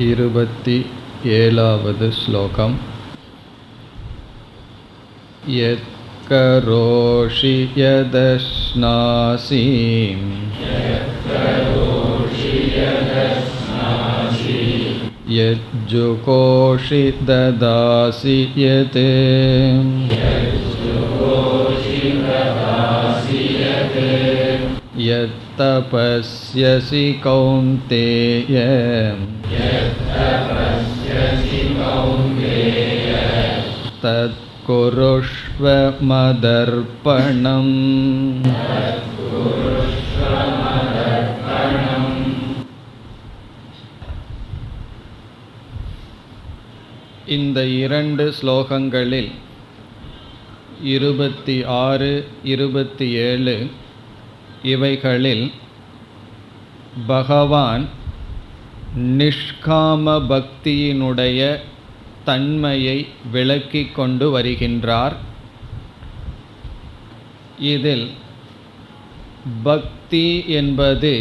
27வது ஸ்லோகம். யத் கரோஷி யதஸ்நாசி யத் ஜுகோஷி ததாசி யத் யத் தபஸ்யசி கௌந்தேய தத் குருஷ்வ மதர்ப்பணம். இந்த இரண்டு ஸ்லோகங்களில் 26, 27 இவைகளில் பகவான் நிஷ்காம பக்தியினுடைய தன்மையை விளக்கிக் கொண்டு வருகின்றார். இதில் பக்தி என்பது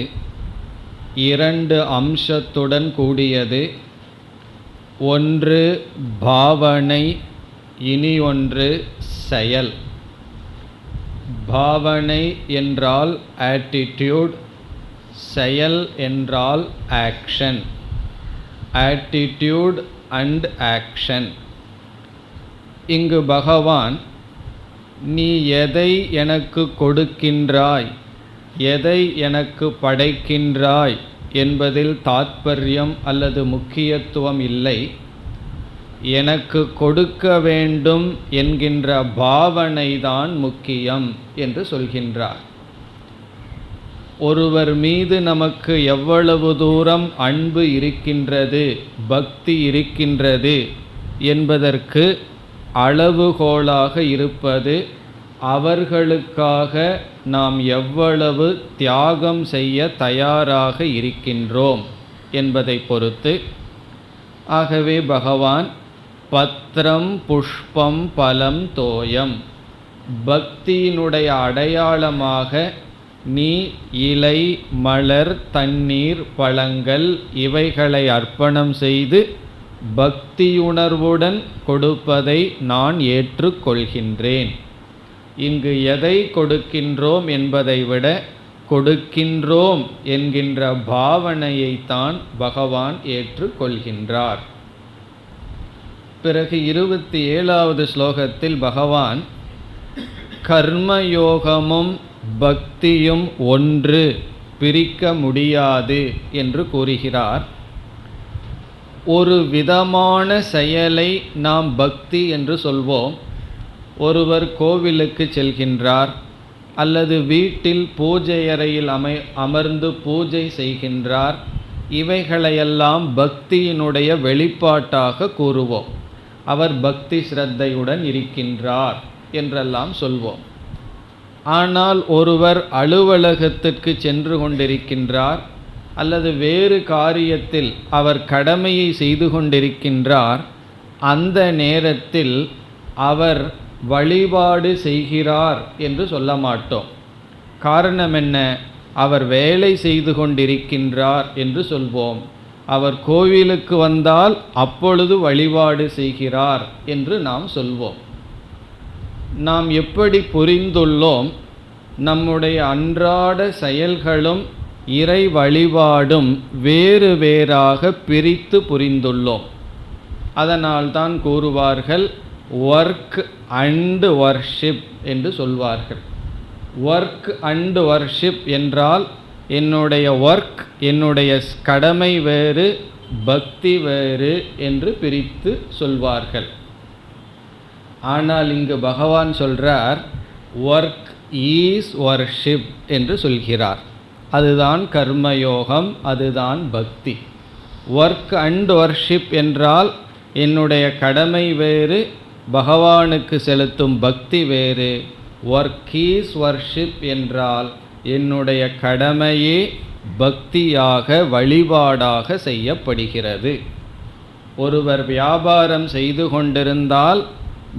இரண்டு அம்சத்துடன் கூடியது. ஒன்று பாவனை, இனி ஒன்று செயல். பாவனை என்றால் ஆட்டிடியூட், செயல் என்றால் ஆக்ஷன். Attitude and action. இங்கு பகவான் நீ எதை எனக்கு கொடுக்கின்றாய், எதை எனக்கு படைக்கின்றாய் என்பதில் தாத்பரியம் அல்லது முக்கியத்துவம் இல்லை. எனக்கு கொடுக்க வேண்டும் என்கின்ற பாவனைதான் முக்கியம் என்று சொல்கின்றார். ஒருவர் மீது நமக்கு எவ்வளவு தூரம் அன்பு இருக்கின்றது, பக்தி இருக்கின்றது என்பதற்கு அளவுகோலாக இருப்பது அவர்களுக்காக நாம் எவ்வளவு தியாகம் செய்ய தயாராக இருக்கின்றோம் என்பதை பொறுத்து. ஆகவே பகவான் பத்ரம் புஷ்பம் பலம் தோயம், பக்தியினுடைய அடையாளமாக நீ இலை, மலர், தண்ணீர், பழங்கள் இவைகளை அர்ப்பணம் செய்து பக்தியுணர்வுடன் கொடுப்பதை நான் ஏற்றுக்கொள்கின்றேன். இங்கு எதை கொடுக்கின்றோம் என்பதை விட கொடுக்கின்றோம் என்கின்ற பாவனையைத்தான் பகவான் ஏற்றுக்கொள்கின்றார். பிறகு 27வது ஸ்லோகத்தில் பகவான் கர்மயோகமும் பக்தியும் ஒன்று, பிரிக்க முடியாது என்று கூறுகிறார். ஒரு விதமான செயலை நாம் பக்தி என்று சொல்வோம். ஒருவர் கோவிலுக்கு செல்கின்றார் அல்லது வீட்டில் பூஜை அறையில் அமர்ந்து பூஜை செய்கின்றார். இவைகளையெல்லாம் பக்தியினுடைய வெளிப்பாட்டாக கூறுவோம். அவர் பக்தி ஸ்ரத்தையுடன் இருக்கின்றார் என்றெல்லாம் சொல்வோம். ஆனால் ஒருவர் அலுவலகத்திற்கு சென்று கொண்டிருக்கின்றார் அல்லது வேறு காரியத்தில் அவர் கடமையை செய்து கொண்டிருக்கின்றார். அந்த நேரத்தில் அவர் வழிபாடு செய்கிறார் என்று சொல்ல மாட்டோம். காரணம் என்ன? அவர் வேலை செய்து கொண்டிருக்கின்றார் என்று சொல்வோம். அவர் கோவிலுக்கு வந்தால் அப்பொழுது வழிபாடு செய்கிறார் என்று நாம் சொல்வோம். நாம் எப்படி புரிந்துள்ளோம்? நம்முடைய அன்றாட செயல்களும் இறை வழிபாடும் வேறு வேறாக பிரித்து புரிந்துள்ளோம். அதனால்தான் கூறுவார்கள் ஒர்க் அண்ட் வர்ஷிப் என்று சொல்வார்கள். ஒர்க் அண்ட் வர்ஷிப் என்றால் என்னுடைய ஒர்க், என்னுடைய கடமை வேறு, பக்தி வேறு என்று பிரித்து சொல்வார்கள். ஆனால் இங்கு பகவான் சொல்றார் ஒர்க் ஈஸ் வர்ஷிப் என்று சொல்கிறார். அதுதான் கர்மயோகம், அதுதான் பக்தி. ஒர்க் அண்ட் வர்ஷிப் என்றால் என்னுடைய கடமை வேறு, பகவானுக்கு செலுத்தும் பக்தி வேறு. ஒர்க் ஈஸ் வர்ஷிப் என்றால் என்னுடைய கடமையே பக்தியாக வழிபாடாக செய்யப்படுகிறது. ஒருவர் வியாபாரம் செய்து கொண்டிருந்தால்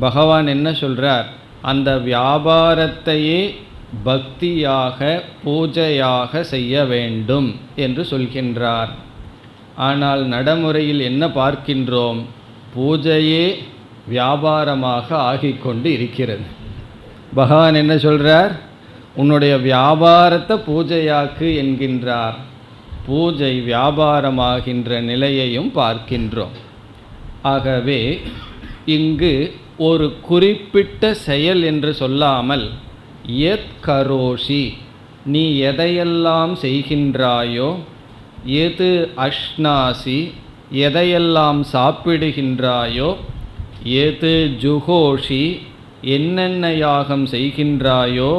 பகவான் என்ன சொல்றார்? அந்த வியாபாரத்தையே பக்தியாக பூஜையாக செய்ய வேண்டும் என்று சொல்கின்றார். ஆனால் நடைமுறையில் என்ன பார்க்கின்றோம்? பூஜையே வியாபாரமாக ஆகிக்கொண்டு இருக்கிறது. பகவான் என்ன சொல்கிறார்? உன்னுடைய வியாபாரத்தை பூஜையாக்கு என்கின்றார். பூஜை வியாபாரமாகின்ற நிலையையும் பார்க்கின்றோம். ஆகவே இங்கு ஒரு குறிப்பிட்ட செயல் என்று சொல்லாமல் யத் கரோஷி, நீ எதையெல்லாம் செய்கின்றாயோ, எது அஷ்னாசி, எதையெல்லாம் சாப்பிடுகின்றாயோ, எது ஜுகோஷி, என்னென்ன யாகம் செய்கின்றாயோ,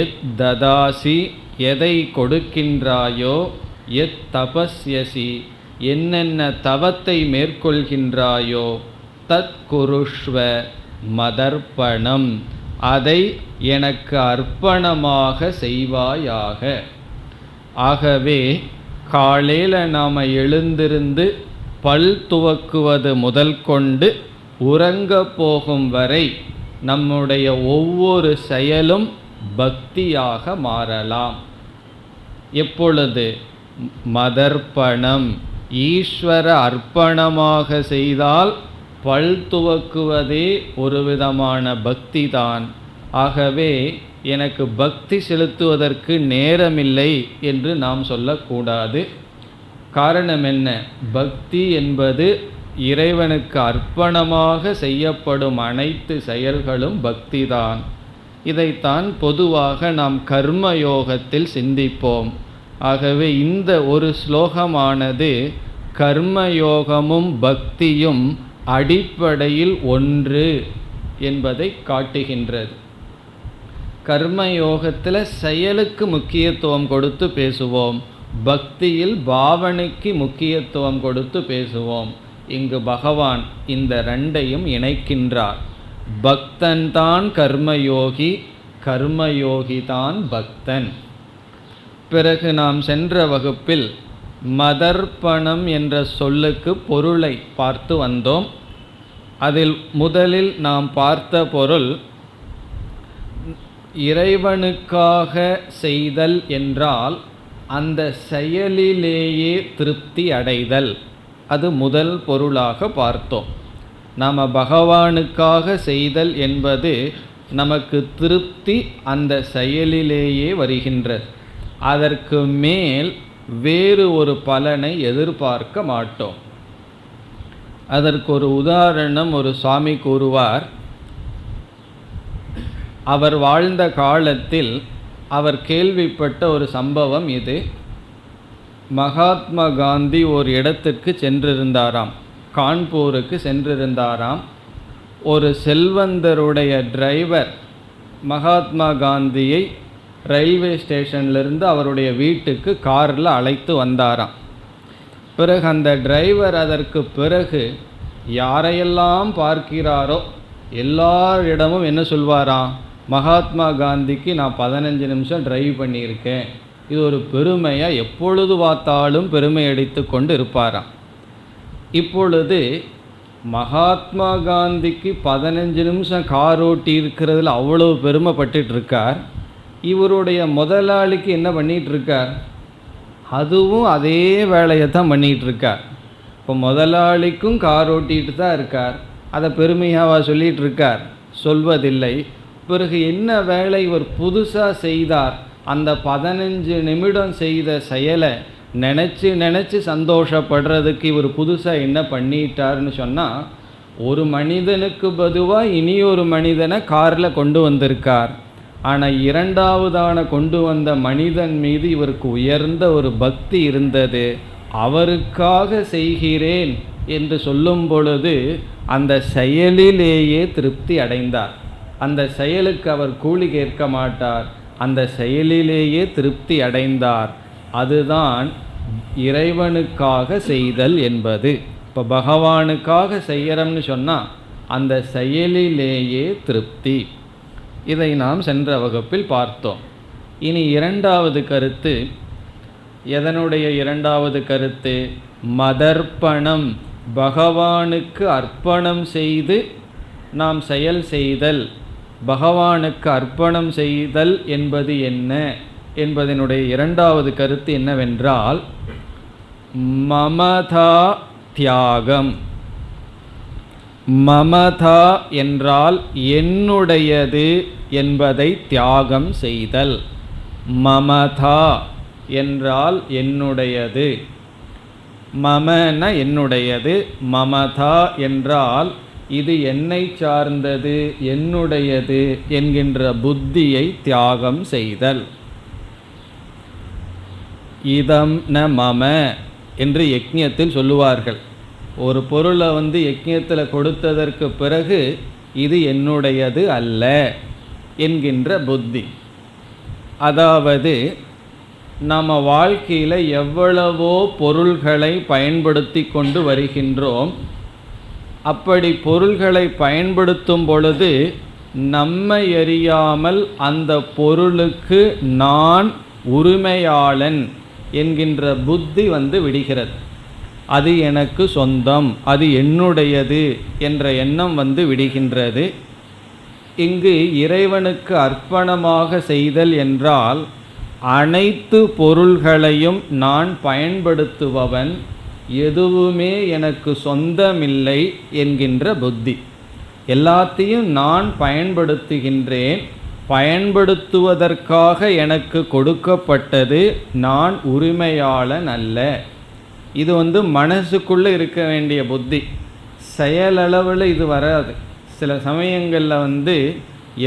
எத் ததாசி, எதை கொடுக்கின்றாயோ, எத் தபஸ்யசி, என்னென்ன தவத்தை மேற்கொள்கின்றாயோ, தத் குருஷ்வ மதர்ப்பணம், அதை எனக்கு அர்ப்பணமாக செய்வாயாக. ஆகவே காலையில் நாம் எழுந்திருந்து பல் துவக்குவது முதல் கொண்டு உறங்க போகும் வரை நம்முடைய ஒவ்வொரு செயலும் பக்தியாக மாறலாம். எப்பொழுது? மதர்ப்பணம், ஈஸ்வர அர்ப்பணமாக செய்தால் பல் துவக்குவதே ஒரு விதமான பக்தி தான். ஆகவே எனக்கு பக்தி செலுத்துவதற்கு நேரமில்லை என்று நாம் சொல்லக்கூடாது. காரணம் என்ன? பக்தி என்பது இறைவனுக்கு அர்ப்பணமாக செய்யப்படும் அனைத்து செயல்களும் பக்திதான். இதைத்தான் பொதுவாக நாம் கர்மயோகத்தில் சிந்திப்போம். ஆகவே இந்த ஒரு ஸ்லோகமானது கர்மயோகமும் பக்தியும் அடிப்படையில் ஒன்று என்பதை காட்டுகின்றது. கர்மயோகத்தில் செயலுக்கு முக்கியத்துவம் கொடுத்து பேசுவோம், பக்தியில் பாவனைக்கு முக்கியத்துவம் கொடுத்து பேசுவோம். இங்கு பகவான் இந்த ரெண்டையும் இணைக்கின்றார். பக்தன் தான் கர்மயோகி, கர்மயோகி தான் பக்தன். பிறகு நாம் சென்ற வகுப்பில் மதர்ப்பணம் என்ற சொல்லுக்கு பொருளை பார்த்து வந்தோம். அதில் முதலில் நாம் பார்த்த பொருள், இறைவனுக்காக செய்தல் என்றால் அந்த செயலிலேயே திருப்தி அடைதல். அது முதல் பொருளாக பார்த்தோம். நாம் பகவானுக்காக செய்தல் என்பது நமக்கு திருப்தி அந்த செயலிலேயே வருகின்றது. அதற்கு மேல் வேறு ஒரு பலனை எதிர்பார்க்க மாட்டோம். அதற்கு ஒரு உதாரணம் ஒரு சுவாமி கூறுவார். அவர் வாழ்ந்த காலத்தில் அவர் கேள்விப்பட்ட ஒரு சம்பவம் இது. மகாத்மா காந்தி ஒரு இடத்திற்கு சென்றிருந்தாராம், கான்பூருக்கு சென்றிருந்தாராம். ஒரு செல்வந்தருடைய டிரைவர் மகாத்மா காந்தியை ரயில்வே ஸ்டேஷன்லேருந்து அவருடைய வீட்டுக்கு காரில் அழைத்து வந்தாராம். பிறகு அந்த டிரைவர் அதற்கு பிறகு யாரையெல்லாம் பார்க்கிறாரோ எல்லாரிடமும் என்ன சொல்வாராம்? மகாத்மா காந்திக்கு நான் 15 நிமிஷம் டிரைவ் பண்ணியிருக்கேன், இது ஒரு பெருமையாக எப்பொழுது பார்த்தாலும் பெருமை அடித்து கொண்டு இருப்பாராம். இப்பொழுது மகாத்மா காந்திக்கு 15 நிமிஷம் கார் ஓட்டி இருக்கிறதுல அவ்வளோ பெருமைப்பட்டு இருக்கார். இவருடைய முதலாளிக்கு என்ன பண்ணிகிட்ருக்கார்? அதுவும் அதே வேலையை தான் பண்ணிகிட்ருக்கார். இப்போ முதலாளிக்கும் கார் ஓட்டிகிட்டு தான் இருக்கார். அதை பெருமையாவா சொல்லிகிட்டு இருக்கார்? சொல்வதில்லை. பிறகு என்ன வேலை இவர் புதுசாக செய்தார்? அந்த 15 நிமிடம் செய்த செயலை நினச்சி சந்தோஷப்படுறதுக்கு இவர் புதுசாக என்ன பண்ணிட்டார்னு சொன்னால், ஒரு மனிதனுக்கு பதுவாக இனியொரு மனிதனை காரில் கொண்டு வந்திருக்கார். ஆனால் இரண்டாவதான கொண்டு வந்த மனிதன் மீது இவருக்கு உயர்ந்த ஒரு பக்தி இருந்தது. அவருக்காக செய்கிறேன் என்று சொல்லும் பொழுது அந்த செயலிலேயே திருப்தி அடைந்தார். அந்த செயலுக்கு அவர் கூலி கேட்க மாட்டார், அந்த செயலிலேயே திருப்தி அடைந்தார். அதுதான் இறைவனுக்காக செய்தல் என்பது. இப்போ பகவானுக்காக செய்கிறோம்னு சொன்னால் அந்த செயலிலேயே திருப்தி. இதை நாம் சென்ற வகுப்பில் பார்த்தோம். இனி இரண்டாவது கருத்து. எதனுடைய இரண்டாவது கருத்து? மதர்ப்பணம், பகவானுக்கு அர்ப்பணம் செய்து நாம் செயல் செய்தல். பகவானுக்கு அர்ப்பணம் செய்தல் என்பது என்ன என்பதனுடைய இரண்டாவது கருத்து என்னவென்றால், மமதா தியாகம். மமதா என்றால் என்னுடையது என்பதை தியாகம் செய்தல். மமதா என்றால் என்னுடையது. மமன என்னுடையது, மமதா என்றால் இது என்னை சார்ந்தது, என்னுடையது என்கின்ற புத்தியை தியாகம் செய்தல். இதம் ந மம என்று யக்ஞத்தில் சொல்லுவார்கள். ஒரு பொருளை யக்ஞத்தில் கொடுத்ததற்கு பிறகு இது என்னுடையது அல்ல என்கின்ற புத்தி. அதாவது நம்ம வாழ்க்கையில் எவ்வளவோ பொருள்களை பயன்படுத்தி கொண்டு வருகின்றோம். அப்படி பொருள்களை பயன்படுத்தும் பொழுது நம்மை அறியாமல் அந்த பொருளுக்கு நான் உரிமையாளன் என்கின்ற புத்தி விடுகிறது. அது எனக்கு சொந்தம், அது என்னுடையது என்ற எண்ணம் விடுகின்றது. இங்கு இறைவனுக்கு அர்ப்பணமாக செய்தல் என்றால் அனைத்து பொருள்களையும் நான் பயன்படுத்துபவன், எதுவுமே எனக்கு சொந்தமில்லை என்கின்ற புத்தி. எல்லாத்தையும் நான் பயன்படுத்துகின்றேன், பயன்படுத்துவதற்காக எனக்கு கொடுக்கப்பட்டது, நான் உரிமையாளன் அல்ல. இது மனசுக்குள்ளே இருக்க வேண்டிய புத்தி. செயலளவில் இது வராது. சில சமயங்களில்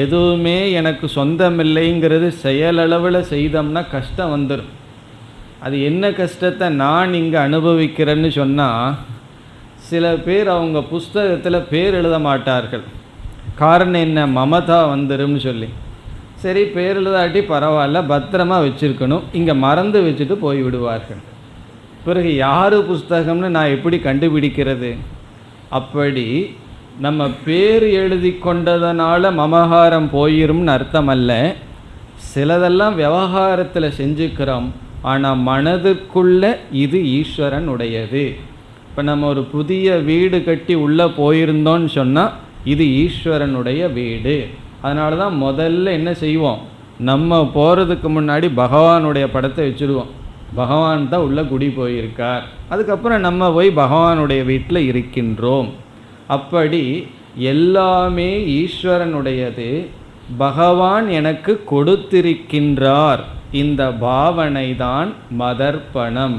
எதுவுமே எனக்கு சொந்தமில்லைங்கிறது செயலளவில் செய்தோம்னா கஷ்டம் வந்துடும். அது என்ன கஷ்டத்தை நான் இங்கே அனுபவிக்கிறேன்னு சொன்னால், சில பேர் அவங்க புஸ்தகத்தில் பேர் எழுத மாட்டார்கள். காரணம் என்ன? மமதா வந்துரும்னு சொல்லி. சரி, பேர் எழுதாட்டி பரவாயில்ல, பத்திரமா வச்சுருக்கணும், இங்கே மறந்து வச்சுட்டு போய் விடுவார்கள். பிறகு யார் புஸ்தகம்னு நான் எப்படி கண்டுபிடிக்கிறது? அப்படி நம்ம பேர் எழுதி கொண்டதனால மமகாரம் போயிரும்னு அர்த்தம் அல்ல. சிலதெல்லாம் விவகாரத்தில் செஞ்சுக்கிறோம், ஆனால் மனதுக்குள்ள இது ஈஸ்வரன் உடையது. இப்போ நம்ம ஒரு புதிய வீடு கட்டி உள்ளே போயிருந்தோன்னு சொன்னால் இது ஈஸ்வரனுடைய வீடு. அதனால தான் முதல்ல என்ன செய்வோம், நம்ம போகிறதுக்கு முன்னாடி பகவானுடைய படத்தை வச்சுருவோம். பகவான் தான் உள்ளே குடி போயிருக்கார். அதுக்கப்புறம் நம்ம போய் பகவானுடைய வீட்டில் இருக்கின்றோம். அப்படி எல்லாமே ஈஸ்வரனுடையது, பகவான் எனக்கு கொடுத்திருக்கின்றார். இந்த பாவனை தான் மதர்ப்பணம்,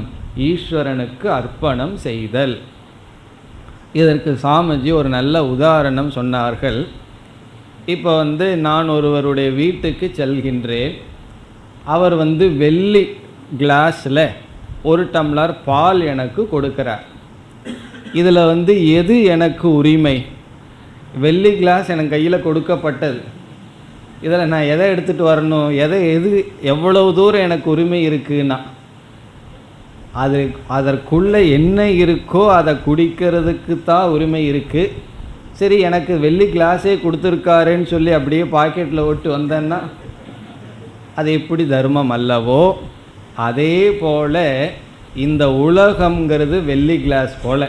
ஈஸ்வரனுக்கு அர்ப்பணம் செய்தல். இதற்கு சாமிஜி ஒரு நல்ல உதாரணம் சொன்னார்கள். இப்போ நான் ஒருவருடைய வீட்டுக்கு செல்கின்றேன். அவர் வெள்ளி கிளாஸில் ஒரு டம்ளர் பால் எனக்கு கொடுக்கிறார். இதில் எது எனக்கு உரிமை? வெள்ளி கிளாஸ் எனக்கு கையில் கொடுக்கப்பட்டது. இதில் நான் எதை எடுத்துகிட்டு வரணும், எது எவ்வளவு தூரம் எனக்கு உரிமை இருக்குன்னா, அதற்குள்ளே என்ன இருக்கோ அதை குடிக்கிறதுக்கு தான் உரிமை இருக்குது. சரி, எனக்கு வெள்ளி கிளாஸே கொடுத்துருக்காருன்னு சொல்லி அப்படியே பாக்கெட்டில் விட்டு வந்தேன்னா அது எப்படி தர்மம் அல்லவோ? அதே போல் இந்த உலகம்ங்கிறது வெள்ளி கிளாஸ் போல்.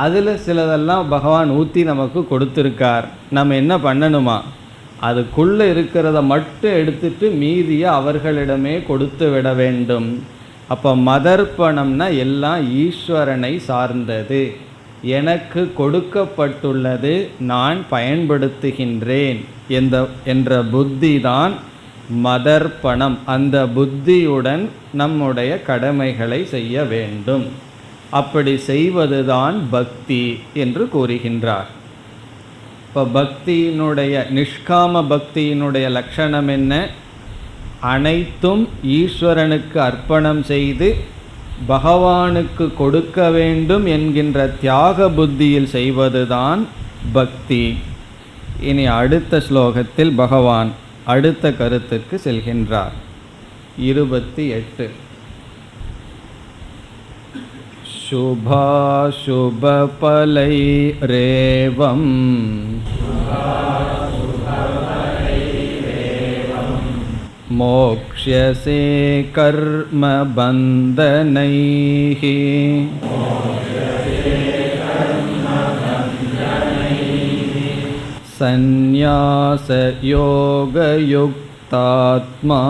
அதில் சிலதெல்லாம் பகவான் ஊற்றி நமக்கு கொடுத்துருக்கார். நம்ம என்ன பண்ணணுமா, அதுக்குள்ளே இருக்கிறத மட்டும் எடுத்துட்டு மீதியை அவர்களிடமே கொடுத்து விட வேண்டும். அப்போ மதர்ப்பணம்னா எல்லாம் ஈஸ்வரனை சார்ந்தது. எனக்கு கொடுக்கப்பட்டுள்ளது, நான் பயன்படுத்துகின்றேன் என்ற புத்தி தான் மதர்ப்பணம். அந்த புத்தியுடன் நம்முடைய கடமைகளை செய்ய வேண்டும். அப்படி செய்வதுதான் பக்தி என்று கூறுகின்றார். இப்போ பக்தியினுடைய, நிஷ்காம பக்தியினுடைய லட்சணம் என்ன? அனைத்தும் ஈஸ்வரனுக்கு அர்ப்பணம் செய்து பகவானுக்கு கொடுக்க வேண்டும் என்கின்ற தியாக புத்தியில் செய்வதுதான் பக்தி. இனி அடுத்த ஸ்லோகத்தில் பகவான் அடுத்த கருத்துக்கு செல்கின்றார். 28. शुभाशुभफलैरेवं मोक्ष्यसे कर्मबन्धनैः संन्यासयोगयुक्तात्मा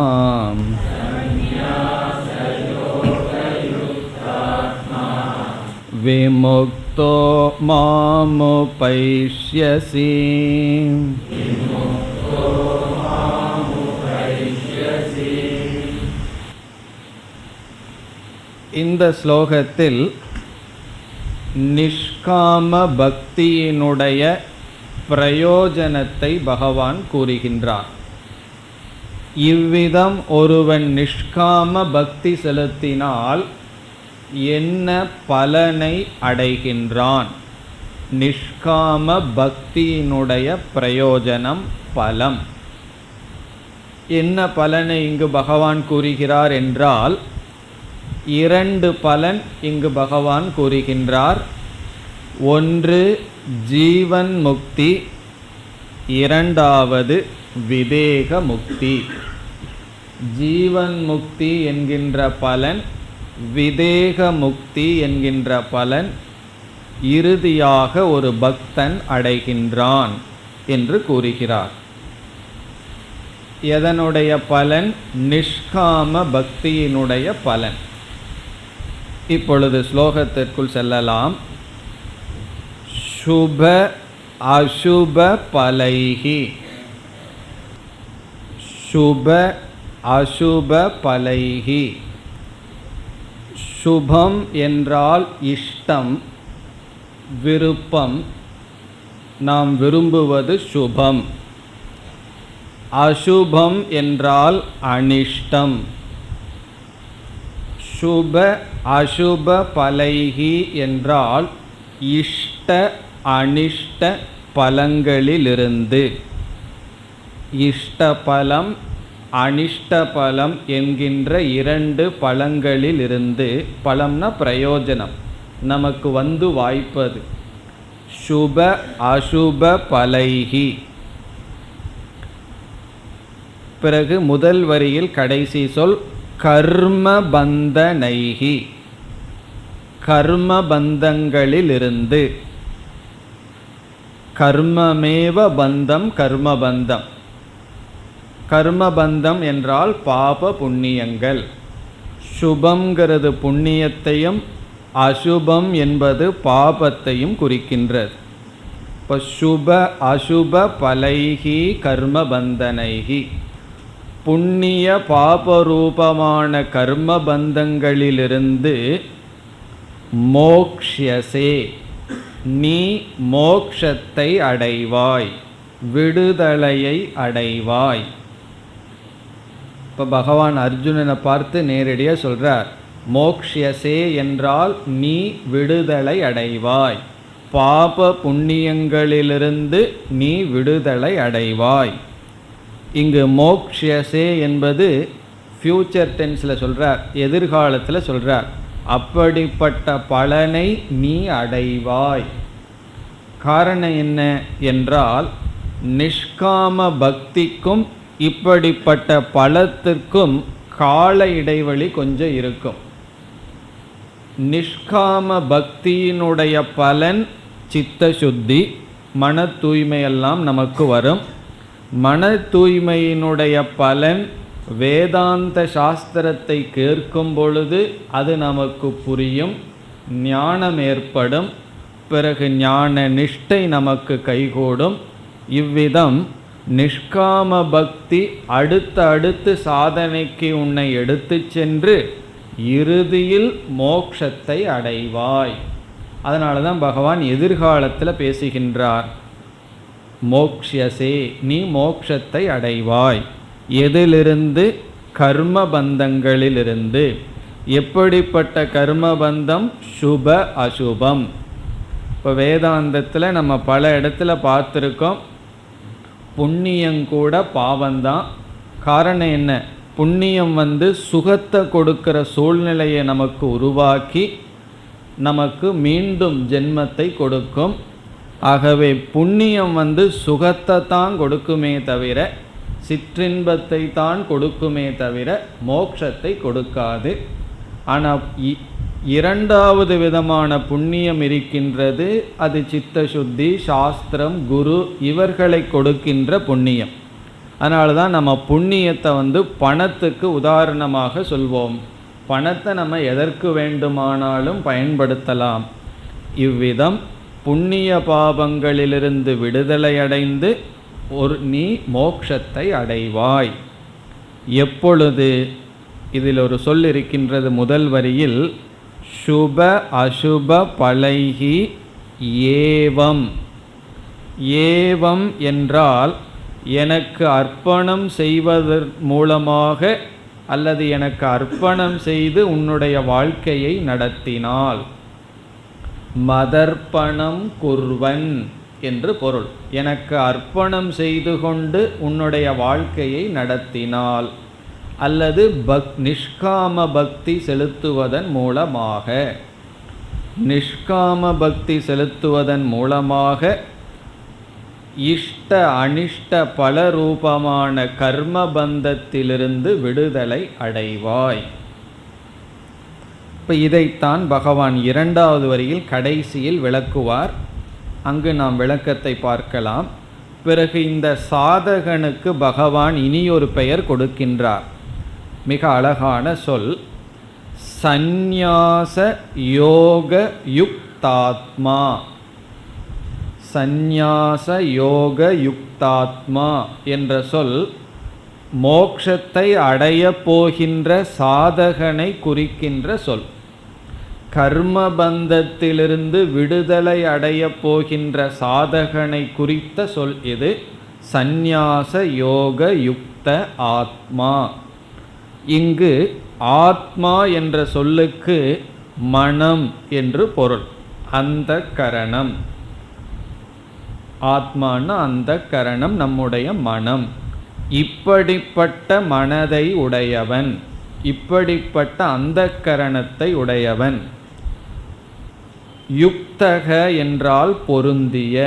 விமுக்தோ மாமுபைஷ்யசி. இந்த ஸ்லோகத்தில் நிஷ்காம பக்தியினுடைய பிரயோஜனத்தை பகவான் கூறுகின்றார். இவ்விதம் ஒருவன் நிஷ்காம பக்தி செலுத்தினால் என்ன பலனை அடைகின்றான்? நிஷ்காம பக்தியினுடைய பிரயோஜனம், பலம். என்ன பலனை இங்கு பகவான் கூறுகிறார் என்றால், இரண்டு பலன் இங்கு பகவான் கூறுகின்றார். ஒன்று ஜீவன் முக்தி, இரண்டாவது விதேக முக்தி. ஜீவன் முக்தி என்கின்ற பலன், விதேக முக்தி என்கின்ற பலன் இறுதியாக ஒரு பக்தன் அடைகின்றான் என்று கூறுகிறார். எதனுடைய பலன்? நிஷ்காம பக்தியினுடைய பலன். இப்பொழுது ஸ்லோகத்திற்குள் செல்லலாம். சுப அசுப பலைஹி. சுப அசுப பலைஹி. சுபம் என்றால் இஷ்டம், விருப்பம், நாம் விரும்புவது சுபம். அசுபம் என்றால் அனிஷ்டம். சுப அசுப பலைஹி என்றால் இஷ்ட அனிஷ்ட பலங்களிலிருந்து. இஷ்ட பலம், அனிஷ்ட பலம் என்கின்ற இரண்டு பலங்களிலிருந்து, பலம்னா பிரயோஜனம், நமக்கு வந்து வாய்ப்பது. சுப அசுப பலைஹி. பிறகு முதல் வரியில் கடைசி சொல் கர்ம பந்தனைஹி. கர்ம பந்தங்களிலிருந்து. கர்மமேவ பந்தம், கர்மபந்தம். கர்மபந்தம் என்றால் பாப புண்ணியங்கள். சுபங்கிறது புண்ணியத்தையும், அசுபம் என்பது பாபத்தையும் குறிக்கின்றது. இப்போ சுப அசுப பலைஹி கர்மபந்தனைஹி. புண்ணிய பாபரூபமான கர்மபந்தங்களிலிருந்து மோக்ஷ்யசே, நீ மோக்ஷத்தை அடைவாய், விடுதலையை அடைவாய். இப்போ பகவான் அர்ஜுனனை பார்த்து நேரடியாக சொல்கிறார், மோக்ஷ்யசே என்றால் நீ விடுதலை அடைவாய், பாப புண்ணியங்களிலிருந்து நீ விடுதலை அடைவாய். இங்கு மோக்ஷ்யசே என்பது ஃப்யூச்சர் டென்ஸில் சொல்கிறார், எதிர்காலத்தில் சொல்கிறார். அப்படிப்பட்ட பலனை நீ அடைவாய். காரணம் என்ன என்றால், நிஷ்காம பக்திக்கும் இப்படிப்பட்ட பலத்திற்கும் கால இடைவெளி கொஞ்சம் இருக்கும். நிஷ்காம பக்தியினுடைய பலன் சித்த சுத்தி, மன தூய்மையெல்லாம் நமக்கு வரும். மன தூய்மையினுடைய பலன் வேதாந்த சாஸ்திரத்தை கேட்கும் பொழுது அது நமக்கு புரியும், ஞானம் ஏற்படும். பிறகு ஞான நிஷ்டை நமக்கு கைகூடும். இவ்விதம் நிஷ்காம பக்தி அடுத்து சாதனைக்கு உன்னை எடுத்து சென்று இறுதியில் மோக்ஷத்தை அடைவாய். அதனால தான் பகவான் எதிர்காலத்தில் பேசுகின்றார். மோக்ஷ்யசே, நீ மோக்ஷத்தை அடைவாய். எதிலிருந்து? கர்மபந்தங்களிலிருந்து. எப்படிப்பட்ட கர்மபந்தம்? சுப அசுபம். இப்போ வேதாந்தத்தில் நம்ம பல இடத்துல பார்த்துருக்கோம், புண்ணியங்கூட பாவம்தான். காரணம் என்ன? புண்ணியம் சுகத்தை கொடுக்கிற சூழ்நிலையை நமக்கு உருவாக்கி நமக்கு மீண்டும் ஜென்மத்தை கொடுக்கும். ஆகவே புண்ணியம் சுகத்தை தான் கொடுக்குமே தவிர, சிற்றின்பத்தை தான் கொடுக்குமே தவிர மோட்சத்தை கொடுக்காது. ஆனால் இரண்டாவது விதமான புண்ணியம் இருக்கின்றது. அது சித்த சுத்தி, சாஸ்திரம், குரு இவர்களை கொடுக்கின்ற புண்ணியம். அதனால தான் நம்ம புண்ணியத்தை பணத்துக்கு உதாரணமாக சொல்வோம். பணத்தை நம்ம எதற்கு வேண்டுமானாலும் பயன்படுத்தலாம். இவ்விதம் புண்ணிய பாபங்களிலிருந்து விடுதலையடைந்து நீ மோட்சத்தை அடைவாய். எப்பொழுது? இதில் ஒரு சொல் இருக்கின்றது முதல் வரியில், சுப அசுப பலைஹி ஏவம். ஏவம் என்றால் எனக்கு அர்ப்பணம் செய்வதன் மூலமாக அல்லது எனக்கு அர்ப்பணம் செய்து உன்னுடைய வாழ்க்கையை நடத்தினால், மதர்ப்பணம் குர்வன் என்று பொருள். எனக்கு அர்ப்பணம் செய்து கொண்டு உன்னுடைய வாழ்க்கையை நடத்தினால், அல்லது நிஷ்காம பக்தி செலுத்துவதன் மூலமாக. நிஷ்காம பக்தி செலுத்துவதன் மூலமாக இஷ்ட அனிஷ்ட பல ரூபமான கர்ம பந்தத்திலிருந்து விடுதலை அடைவாய். இப்போ இதைத்தான் பகவான் இரண்டாவது வரியில் கடைசியில் விளக்குவார். அங்கு நாம் விளக்கத்தை பார்க்கலாம். பிறகு இந்த சாதகனுக்கு பகவான் இனியொரு பெயர் கொடுக்கின்றார். மிக அழகான சொல், சந்நியாச யோக யுக்தாத்மா. சந்நியாச யோக யுக்தாத்மா என்ற சொல் மோட்சத்தை அடையப் போகின்ற சாதகனை குறிக்கின்ற சொல். கர்மபந்தத்திலிருந்து விடுதலை அடையப் போகின்ற சாதகனை குறித்த சொல் இது. சந்நியாச யோக யுக்த ஆத்மா. இங்கு ஆத்மா என்ற சொல்லுக்கு மனம் என்று பொருள். அந்த கரணம், ஆத்மானா அந்த கரணம், நம்முடைய மனம். இப்படிப்பட்ட மனதை உடையவன், இப்படிப்பட்ட அந்த கரணத்தை உடையவன். யுக்தக என்றால் பொருந்திய,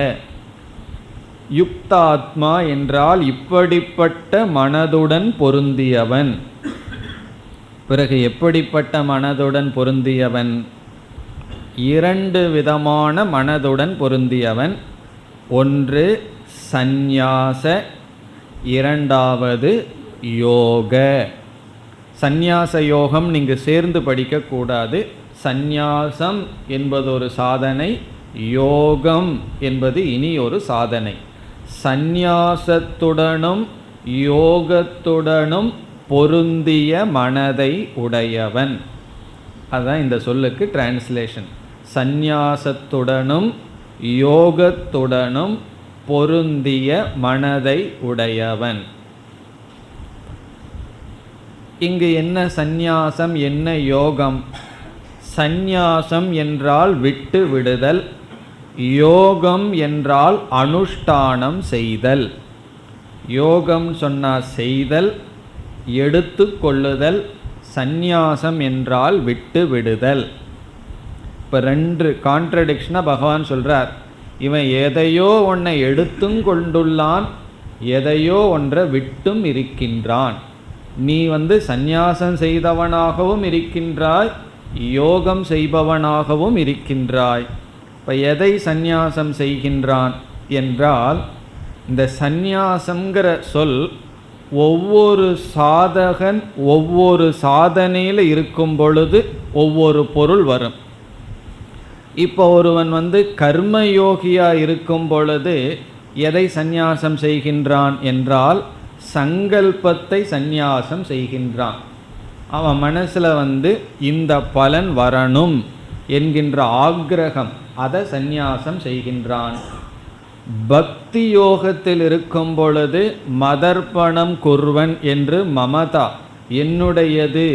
யுக்தாத்மா என்றால் இப்படிப்பட்ட மனதுடன் பொருந்தியவன். பிறகு எப்படிப்பட்ட மனதுடன் பொருந்தியவன்? இரண்டு விதமான மனதுடன் பொருந்தியவன். ஒன்று சந்நியாச, இரண்டாவது யோக. சந்நியாச யோகம் நீங்கள் சேர்ந்து படிக்கக்கூடாது. சந்நியாசம் என்பது ஒரு சாதனை, யோகம் என்பது இனி ஒரு சாதனை. சந்நியாசத்துடனும் யோகத்துடனும் பொருந்திய மனதை உடையவன். அதுதான் இந்த சொல்லுக்கு டிரான்ஸ்லேஷன். சந்நியாசத்துடனும் யோகத்துடனும் பொருந்திய மனதை உடையவன். இங்கு என்ன சந்நியாசம், என்ன யோகம்? சந்நியாசம் என்றால் விட்டு விடுதல், யோகம் என்றால் அனுஷ்டானம் செய்தல். யோகம் சொன்னால் செய்தல், எடுத்து கொள்ளுதல். சந்நியாசம் என்றால் விட்டு விடுதல். இப்போ ரெண்டு கான்ட்ரடிக்ஷனாக பகவான் சொல்கிறார். இவன் எதையோ ஒன்றை எடுத்தும் கொண்டுள்ளான், எதையோ ஒன்றை விட்டும் இருக்கின்றான். நீ சந்நியாசம் செய்தவனாகவும் இருக்கின்றாய், யோகம் செய்பவனாகவும் இருக்கின்றாய். இப்போ எதை சந்நியாசம் செய்கின்றான் என்றால், இந்த சந்நியாசங்கிற சொல் ஒவ்வொரு சாதகன் ஒவ்வொரு சாதனையில் இருக்கும் பொழுது ஒவ்வொரு பொருள் வரும். இப்போ ஒருவன் கர்மயோகியாக இருக்கும் பொழுது எதை சந்நியாசம் செய்கின்றான் என்றால், சங்கல்பத்தை சந்நியாசம் செய்கின்றான். அவன் மனசில் இந்த பலன் வரணும் என்கின்ற ஆக்ரகம், அதை சந்நியாசம் செய்கின்றான். பக்தி யோகத்தில் இருக்கும் பொழுது மதர்ப்பணம் குர்வன் என்று மமதா, என்னுடையது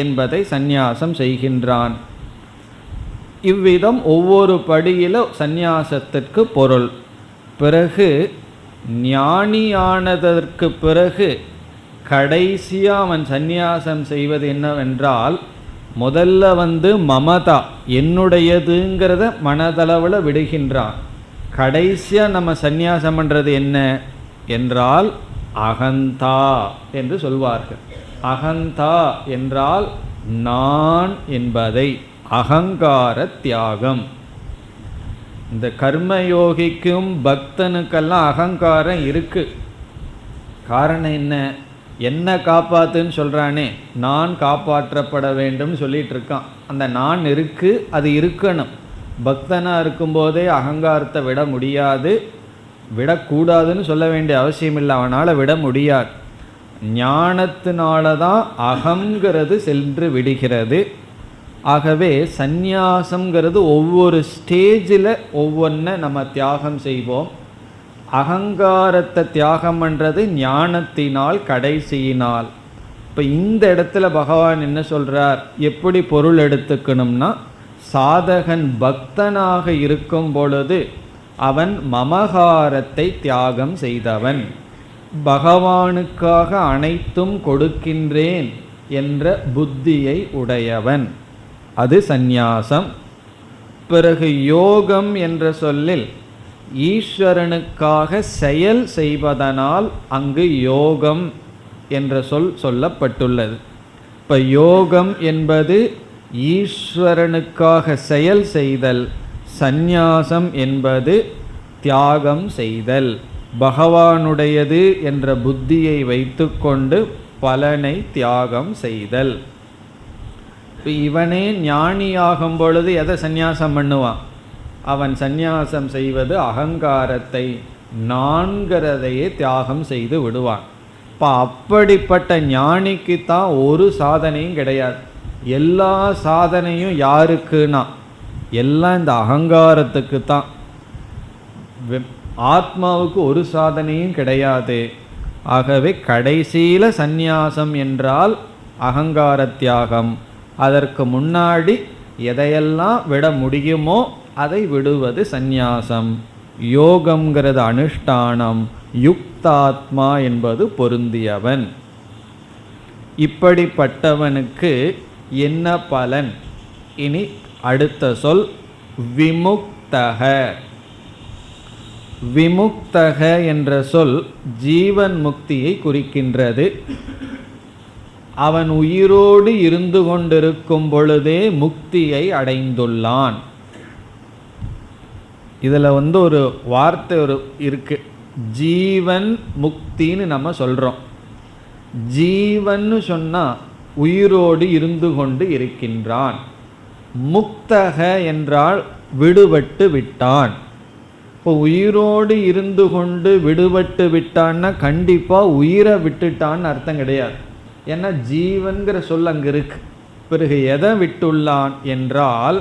என்பதை சந்நியாசம் செய்கின்றான். இவ்விதம் ஒவ்வொரு படியில சந்நியாசத்திற்கு பொருள். பிறகு ஞானியானதற்கு பிறகு கடைசியாக அவன் சந்நியாசம் செய்வது என்னவென்றால், முதல்ல மமதா, என்னுடையதுங்கிறத மனதளவில் விடுகின்றான். கடைசியாக நம்ம சந்நியாசம் பண்ணுறது என்ன என்றால் அகந்தா என்று சொல்வார்கள். அகந்தா என்றால் நான் என்பதை, அகங்கார தியாகம். இந்த கர்மயோகிக்கும் பக்தனுக்கெல்லாம் அகங்காரம் இருக்கு. காரணம் என்ன? என்ன காப்பாத்துன்னு சொல்கிறானே, நான் காப்பாற்றப்பட வேண்டும் சொல்லிட்டு இருக்கான். அந்த நான் இருக்கு, அது இருக்கணும். பக்தனாக இருக்கும்போதே அகங்காரத்தை விட முடியாது, விடக்கூடாதுன்னு சொல்ல வேண்டிய அவசியம் இல்லை, அவனால் விட முடியாது. ஞானத்தினால தான் அகங்கிறது சென்று விடுகிறது. ஆகவே சந்நியாசங்கிறது ஒவ்வொரு ஸ்டேஜில் ஒவ்வொன்றை நம்ம தியாகம் செய்வோம். அகங்காரத்தை தியாகம் பண்ணுறது ஞானத்தினால், கடைசியினால். இப்போ இந்த இடத்துல பகவான் என்ன சொல்கிறார், எப்படி பொருள் எடுத்துக்கணும்னா, சாதகன் பக்தனாக இருக்கும் பொழுது அவன் மமகாரத்தை தியாகம் செய்தவன், பகவானுக்காக அனைத்தும் கொடுக்கின்றேன் என்ற புத்தியை உடையவன், அது சந்நியாசம். பிறகு யோகம் என்ற சொல்லில் ஈஸ்வரனுக்காக செயல் செய்வதனால் அங்கு யோகம் என்ற சொல் சொல்லப்பட்டுள்ளது. இப்போ யோகம் என்பது ஈஸ்வரனுக்காக செயல் செய்தல், சந்நியாசம் என்பது தியாகம் செய்தல், பகவானுடையது என்ற புத்தியை வைத்துக்கொண்டு பலனை தியாகம் செய்தல். இப்போ இவனே ஞானியாகும் பொழுது எதை சந்நியாசம் பண்ணுவான்? அவன் சந்நியாசம் செய்வது அகங்காரத்தை, நான்கிறதையே தியாகம் செய்து விடுவான். இப்போ அப்படிப்பட்ட ஞானிக்கு தான் ஒரு சாதனையும் கிடையாது. எல்லா சாதனையும் யாருக்குன்னா எல்லாம் இந்த அகங்காரத்துக்கு தான். ஆத்மாவுக்கு ஒரு சாதனையும் கிடையாது. ஆகவே கடைசியில் சந்நியாசம் என்றால் அகங்கார தியாகம். அதற்கு முன்னாடி எதையெல்லாம் விட முடியுமோ அதை விடுவது சந்நியாசம். யோகம்ங்கிறது அனுஷ்டானம், யுக்தாத்மா என்பது பொருந்தியவன். இப்படிப்பட்டவனுக்கு என்ன பலன்? இனி அடுத்த சொல் விமுக்தக. விமுக்தக என்ற சொல் ஜீவன் முக்தியை குறிக்கின்றது. அவன் உயிரோடு இருந்து கொண்டிருக்கும் பொழுதே முக்தியை அடைந்துள்ளான். இதில் ஒரு வார்த்தை இருக்கு, ஜீவன் முக்தின்னு நம்ம சொல்கிறோம். ஜீவன்னு சொன்னால் உயிரோடு இருந்து கொண்டு இருக்கின்றான். முக்தக என்றால் விடுபட்டு விட்டான். இப்போ உயிரோடு இருந்து கொண்டு விடுபட்டு விட்டான்னா கண்டிப்பாக உயிரை விட்டுட்டான்னு அர்த்தம் கிடையாது. ஏன்னா ஜீவன்கிற சொல் அங்கே இருக்கு. பிறகு எதை விட்டுள்ளான் என்றால்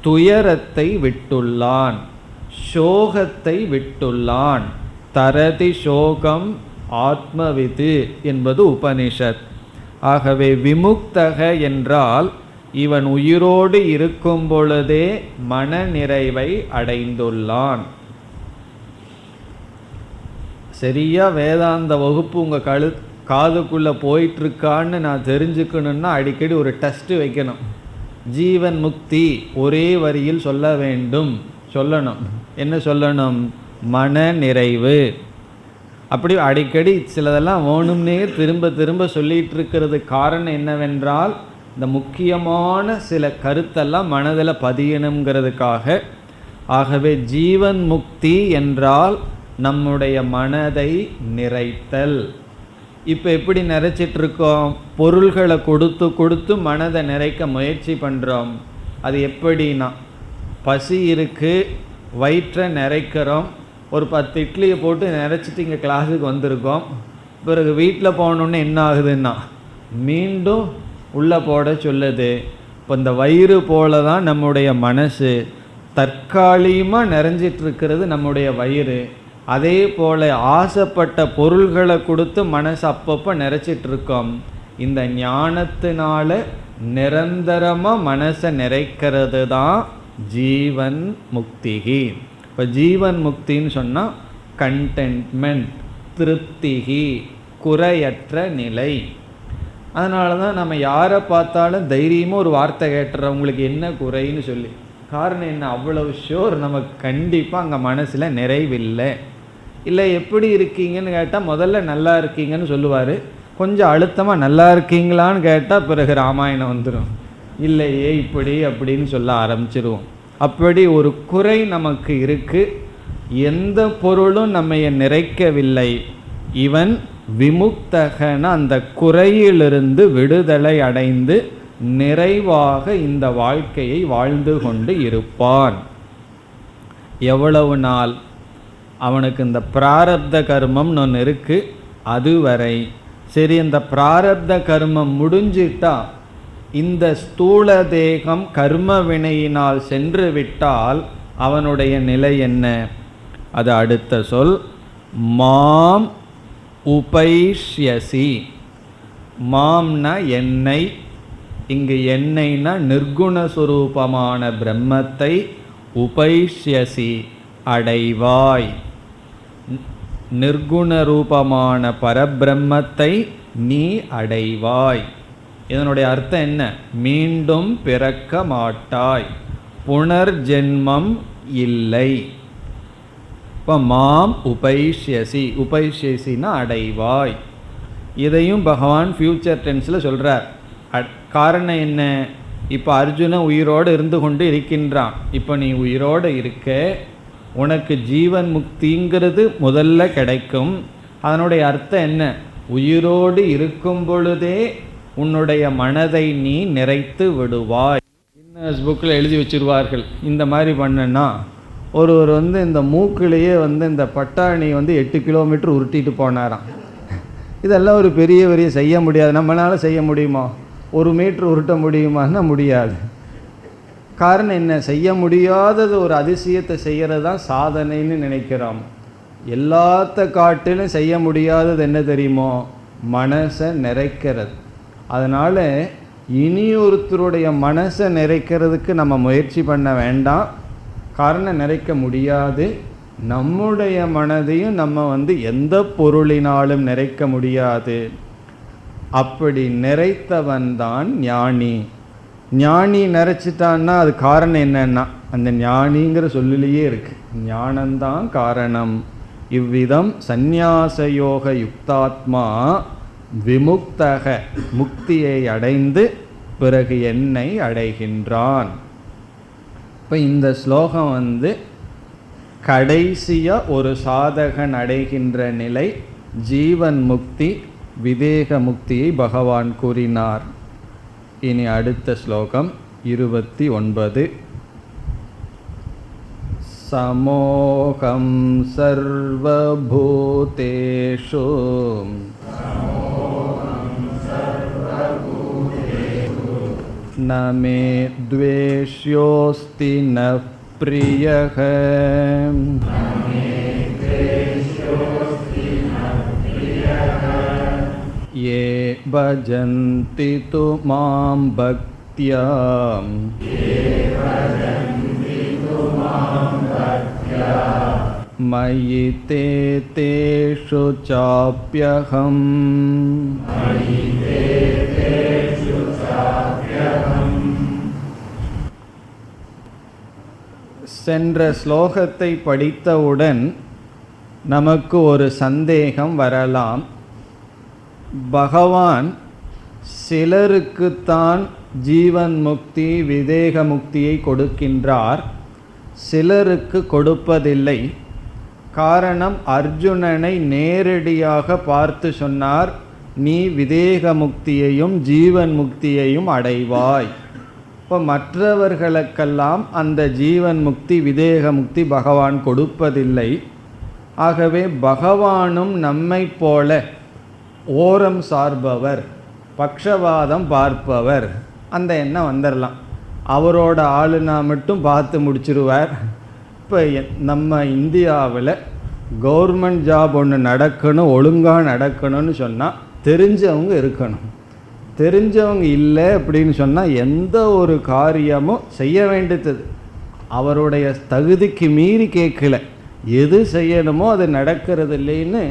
துயரத்தை விட்டுள்ளான், சோகத்தை விட்டுள்ளான். தரதி சோகம் ஆத்மவிது என்பது உபனிஷத். ஆகவே விமுக்தக என்றால் இவன் உயிரோடு இருக்கும் பொழுதே மன நிறைவை அடைந்துள்ளான். சரியா வேதாந்த வகுப்பு உங்கள் காதுக்குள்ளே போயிட்டுருக்கான்னு நான் தெரிஞ்சுக்கணுன்னா அடிக்கடி ஒரு டெஸ்ட்டு வைக்கணும். ஜீவன் முக்தி ஒரே வரியில் சொல்ல வேண்டும், சொல்லணும். என்ன சொல்லணும்? மன நிறைவு. அப்படி அடிக்கடி சிலதெல்லாம் வேணும்னே திரும்ப திரும்ப சொல்லிகிட்டு இருக்கிறது காரணம் என்னவென்றால் இந்த முக்கியமான சில கருத்தெல்லாம் மனதில் பதியணுங்கிறதுக்காக. ஆகவே ஜீவன் முக்தி என்றால் நம்முடைய மனதை நிறைத்தல். இப்போ எப்படி நிறைச்சிட்ருக்கோம்? பொருள்களை கொடுத்து கொடுத்து மனதை நிறைக்க முயற்சி பண்ணுறோம். அது எப்படின்னா, பசி இருக்குது, வயிற்றை நிறைக்கிறோம். ஒரு 10 இட்லியை போட்டு நிறைச்சிட்டு இங்கே கிளாஸுக்கு வந்திருக்கோம். பிறகு வீட்டில் போகணுன்னு என்ன ஆகுதுன்னா மீண்டும் உள்ளே போட சொல்லுது. இப்போ இந்த வயிறு போல தான் நம்முடைய மனசு. தற்காலிகமாக நிறைஞ்சிட்ருக்கிறது நம்முடைய வயிறு. அதே போல் ஆசைப்பட்ட பொருள்களை கொடுத்து மனசு அப்பப்போ நிறைச்சிட்ருக்கோம். இந்த ஞானத்தினால நிரந்தரமாக மனசை நிறைக்கிறது தான் ஜீவன் முக்திகி. இப்போ ஜீவன் முக்தின்னு சொன்னால் கண்டென்ட்மெண்ட், திருப்திகி, குறையற்ற நிலை. அதனால தான் நம்ம யாரை பார்த்தாலும் தைரியமாக ஒரு வார்த்தை கேட்டுறோம், உங்களுக்கு என்ன குறைன்னு சொல்லி. காரணம் என்ன? அவ்வளவு ஷோர் நமக்கு கண்டிப்பாக அங்கே மனசில் நிறைவில்லை. இல்லை எப்படி இருக்கீங்கன்னு கேட்டால் முதல்ல நல்லா இருக்கீங்கன்னு சொல்லுவார். கொஞ்சம் அழுத்தமாக நல்லா இருக்கீங்களான்னு கேட்டால் பிறகு ராமாயணம் வந்துடும். இல்லையே இப்படி அப்படின்னு சொல்ல ஆரம்பிச்சிருவோம். அப்படி ஒரு குறை நமக்கு இருக்குது. எந்த பொருளும் நம்மைய நிறைக்கவில்லை. இவன் விமுக்தகன அந்த குறையிலிருந்து விடுதலை அடைந்து நிறைவாக இந்த வாழ்க்கையை வாழ்ந்து கொண்டு இருப்பான். எவ்வளவு நாள்? அவனுக்கு இந்த பிராரப்த கர்மம்னு ஒன்று இருக்குது, அதுவரை. சரி, இந்த பிராரப்த கர்மம் முடிஞ்சிட்டா இந்த ஸ்தூல தேகம் கர்ம வினையினால் சென்று விட்டால் அவனுடைய நிலை என்ன? அது அடுத்த சொல். மாம் உபைஷ்யசி. மாம்னா என்னை, இங்கு என்னைனா நிர்குணஸ்வரூபமான பிரம்மத்தை, உபைஷ்யசி அடைவாய். நிர்குண ரூபமான பரபிரம்மத்தை நீ அடைவாய். இதனுடைய அர்த்தம் என்ன? மீண்டும் பிறக்க மாட்டாய், புனர்ஜென்மம் இல்லை. இப்போ மாம் உபைஷ்யசி, உபைஷ்யசின்னா அடைவாய். இதையும் பகவான் ஃபியூச்சர் டென்ஸில் சொல்கிறார். காரணம் என்ன? இப்போ அர்ஜுனன் உயிரோடு இருந்து கொண்டு இருக்கின்றான். இப்போ நீ உயிரோடு இருக்க, உனக்கு ஜீவன் முக்திங்கிறது முதல்ல கிடைக்கும். அதனுடைய அர்த்தம் என்ன? உயிரோடு இருக்கும் பொழுதே உன்னுடைய மனதை நீ நிறைத்து விடுவாய். கின்னஸ் புக்கில் எழுதி வச்சிருவார்கள். இந்த மாதிரி பண்ணனா ஒருவர் இந்த மூக்கிலேயே இந்த பட்டாணி 8 கிலோமீட்டர் உருட்டிட்டு போனாராம். இதெல்லாம் ஒரு பெரிய பெரிய செய்ய முடியாது. நம்மளால் செய்ய முடியுமா? 1 மீட்டர் உருட்ட முடியுமான்னா முடியாது. காரணம் என்ன? செய்ய முடியாதது ஒரு அதிசயத்தை செய்கிறது தான் சாதனைன்னு நினைக்கிறோம். எல்லாத்த காட்டிலும் செய்ய முடியாதது என்ன தெரியுமோ? மனசை நிறைக்கிறது. அதனால் இனியொருத்தருடைய மனசை நிறைக்கிறதுக்கு நம்ம முயற்சி பண்ண வேண்டாம். காரணம் நிறைக்க முடியாது. நம்முடைய மனதையும் நம்ம எந்த பொருளினாலும் நிறைக்க முடியாது. அப்படி நிறைத்தவன் தான் ஞானி. ஞானி நிறைச்சிட்டான்னா அது காரணம் என்னன்னா அந்த ஞானிங்கிற சொல்லிலேயே இருக்கு, ஞானந்தான் காரணம். இவ்விதம் சந்நியாசயோக யுக்தாத்மா விமுக்தக, முக்தியை அடைந்து பிறகு என்னை அடைகின்றான். இப்போ இந்த ஸ்லோகம் கடைசியாக ஒரு சாதகன் அடைகின்ற நிலை ஜீவன் முக்தி, விதேக முக்தியை பகவான் கூறினார். இனி அடுத்த ஸ்லோகம் 29. சமோகம் சர்வபூதேஷு நமே த்வேஷ்யோஸ்தி ந ப்ரியஹ ये भजन्ति तु मां भक्त्या मयि ते तेषु चाप्यहम्. சென்ற ஸ்லோகத்தை படித்தவுடன் நமக்கு ஒரு சந்தேகம் வரலாம். பகவான் சிலருக்குத்தான் ஜீவன் முக்தி, விதேக முக்தியை கொடுக்கின்றார், சிலருக்கு கொடுப்பதில்லை. காரணம், அர்ஜுனனை நேரடியாக பார்த்து சொன்னார், நீ விதேக முக்தியையும் ஜீவன் முக்தியையும் அடைவாய். இப்போ மற்றவர்களுக்கெல்லாம் அந்த ஜீவன் முக்தி, விதேக முக்தி பகவான் கொடுப்பதில்லை. ஆகவே பகவானும் நம்மை போல ஓரம் சார்பவர், பக்ஷவாதம் பார்ப்பவர், அந்த எண்ணம் வந்துடலாம். அவரோட ஆளுனா மட்டும் பார்த்து முடிச்சிருவார். இப்போ நம்ம இந்தியாவில் கவர்மெண்ட் ஜாப் ஒன்று நடக்கணும், ஒழுங்காக நடக்கணும்னு சொன்னால் தெரிஞ்சவங்க இருக்கணும். தெரிஞ்சவங்க இல்லை அப்படின்னு சொன்னால் எந்த ஒரு காரியமும் செய்ய வேண்டியது அவருடைய தகுதிக்கு மீறி கேட்கல, எது செய்யணுமோ அது நடக்கிறது இல்லைன்னு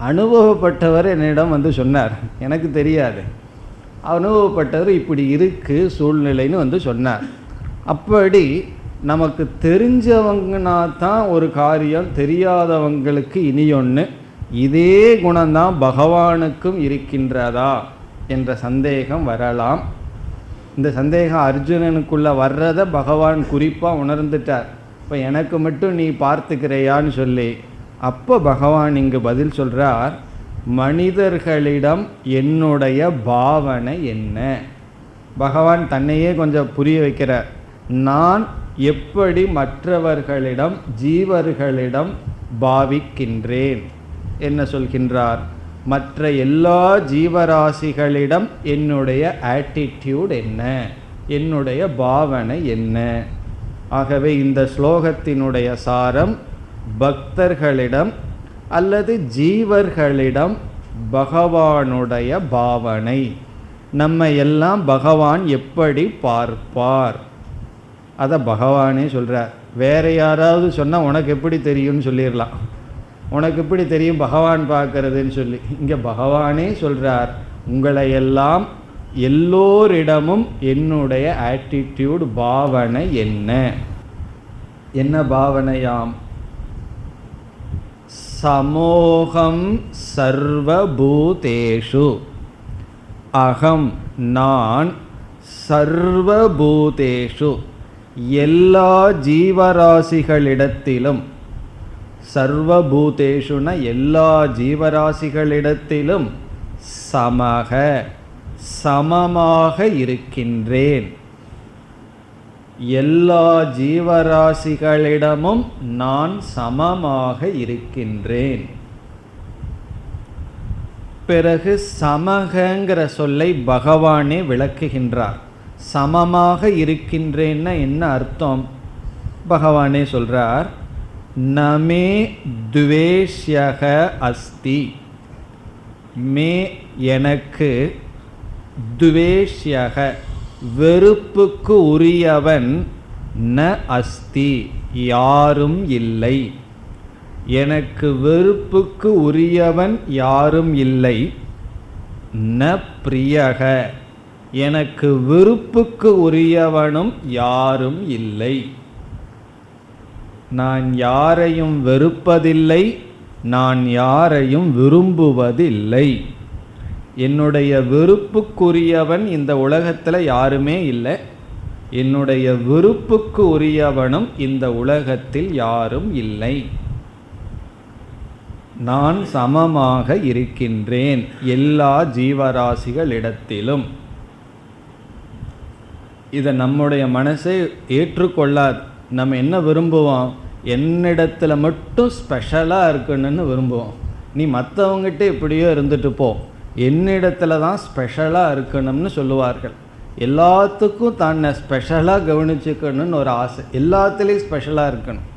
அனுபவப்பட்டவர் என்னிடம் சொன்னார். எனக்கு தெரியாது, அனுபவப்பட்டவர் இப்படி இருக்குது சூழ்நிலைன்னு சொன்னார். அப்படி நமக்கு தெரிஞ்சவங்கன்னா தான் ஒரு காரியம், தெரியாதவங்களுக்கு இனி ஒன்று. இதே குணம்தான் பகவானுக்கும் இருக்கின்றதா என்ற சந்தேகம் வரலாம். இந்த சந்தேகம் அர்ஜுனனுக்குள்ளே வர்றதை பகவான் குறிப்பாக உணர்ந்துட்டார். இப்போ எனக்கு மட்டும் நீ பார்த்துக்கிறையான்னு சொல்லி, அப்போ பகவான் இங்கு பதில் சொல்கிறார், மனிதர்களிடம் என்னுடைய பாவனை என்ன. பகவான் தன்னையே கொஞ்சம் புரிய வைக்கிறார். நான் எப்படி மற்றவர்களிடம் ஜீவர்களிடம் பாவிக்கின்றேன். என்ன சொல்கின்றார்? மற்ற எல்லா ஜீவராசிகளிடம் என்னுடைய ஆட்டிடியூட் என்ன, என்னுடைய பாவனை என்ன. ஆகவே இந்த ஸ்லோகத்தினுடைய சாரம் பக்தர்களிடம் அல்லது ஜீவர்களிடம் பகவானுடைய பாவனை. நம்ம எல்லாம் பகவான் எப்படி பார்ப்பார் அதை பகவானே சொல்கிறார். வேற யாராவது சொன்னால் உனக்கு எப்படி தெரியும்னு சொல்லிடலாம், உனக்கு எப்படி தெரியும் பகவான் பார்க்கறதுன்னு சொல்லி. இங்கே பகவானே சொல்கிறார், உங்களை எல்லாம் எல்லோரிடமும் என்னுடைய ஆட்டிடியூட் பாவனை என்ன. என்ன பாவனையாம்? சமோகம் சர்வபூதேஷு. அகம் நான், சர்வபூதேஷு எல்லா ஜீவராசிகளிடத்திலும், சர்வபூதேஷுன எல்லா ஜீவராசிகளிடத்திலும், சமக சமமாக இருக்கின்றேன். எல்லா ஜீவராசிகளிடமும் நான் சமமாக இருக்கின்றேன். பிறகு சமகங்கிற சொல்லை பகவானே விளக்குகின்றார். சமமாக இருக்கின்றேன்னா என்ன அர்த்தம்? பகவானே சொல்றார், நமே துவேஷ்யக அஸ்தி. மே எனக்கு, துவேஷ்யக வெறுப்புக்கு உரியவன், ந அஸ்தி யாரும் இல்லை. எனக்கு வெறுப்புக்கு உரியவன் யாரும் இல்லை. ந பிரியக எனக்கு வெறுப்புக்கு உரியவனும் யாரும் இல்லை. நான் யாரையும் வெறுப்பதில்லை, நான் யாரையும் விரும்புவதில்லை. என்னுடைய வெறுப்புக்குரியவன் இந்த உலகத்தில் யாருமே இல்லை, என்னுடைய வெறுப்புக்கு உரியவனும் இந்த உலகத்தில் யாரும் இல்லை. நான் சமமாக இருக்கின்றேன் எல்லா ஜீவராசிகளிடத்திலும். இதை நம்முடைய மனசை ஏற்றுக்கொள்ளாது. நம்ம என்ன விரும்புவோம்? என்னிடத்தில் மட்டும் ஸ்பெஷலாக இருக்கணும்னு விரும்புவோம். நீ மற்றவங்ககிட்ட எப்படியோ இருந்துட்டு போ, என்னிடத்துல தான் ஸ்பெஷலாக இருக்கணும்னு சொல்லுவார்கள். எல்லாத்துக்கும் தன்னை ஸ்பெஷலாக கவனிச்சுக்கணும்னு ஒரு ஆசை, எல்லாத்துலேயும் ஸ்பெஷலாக இருக்கணும்.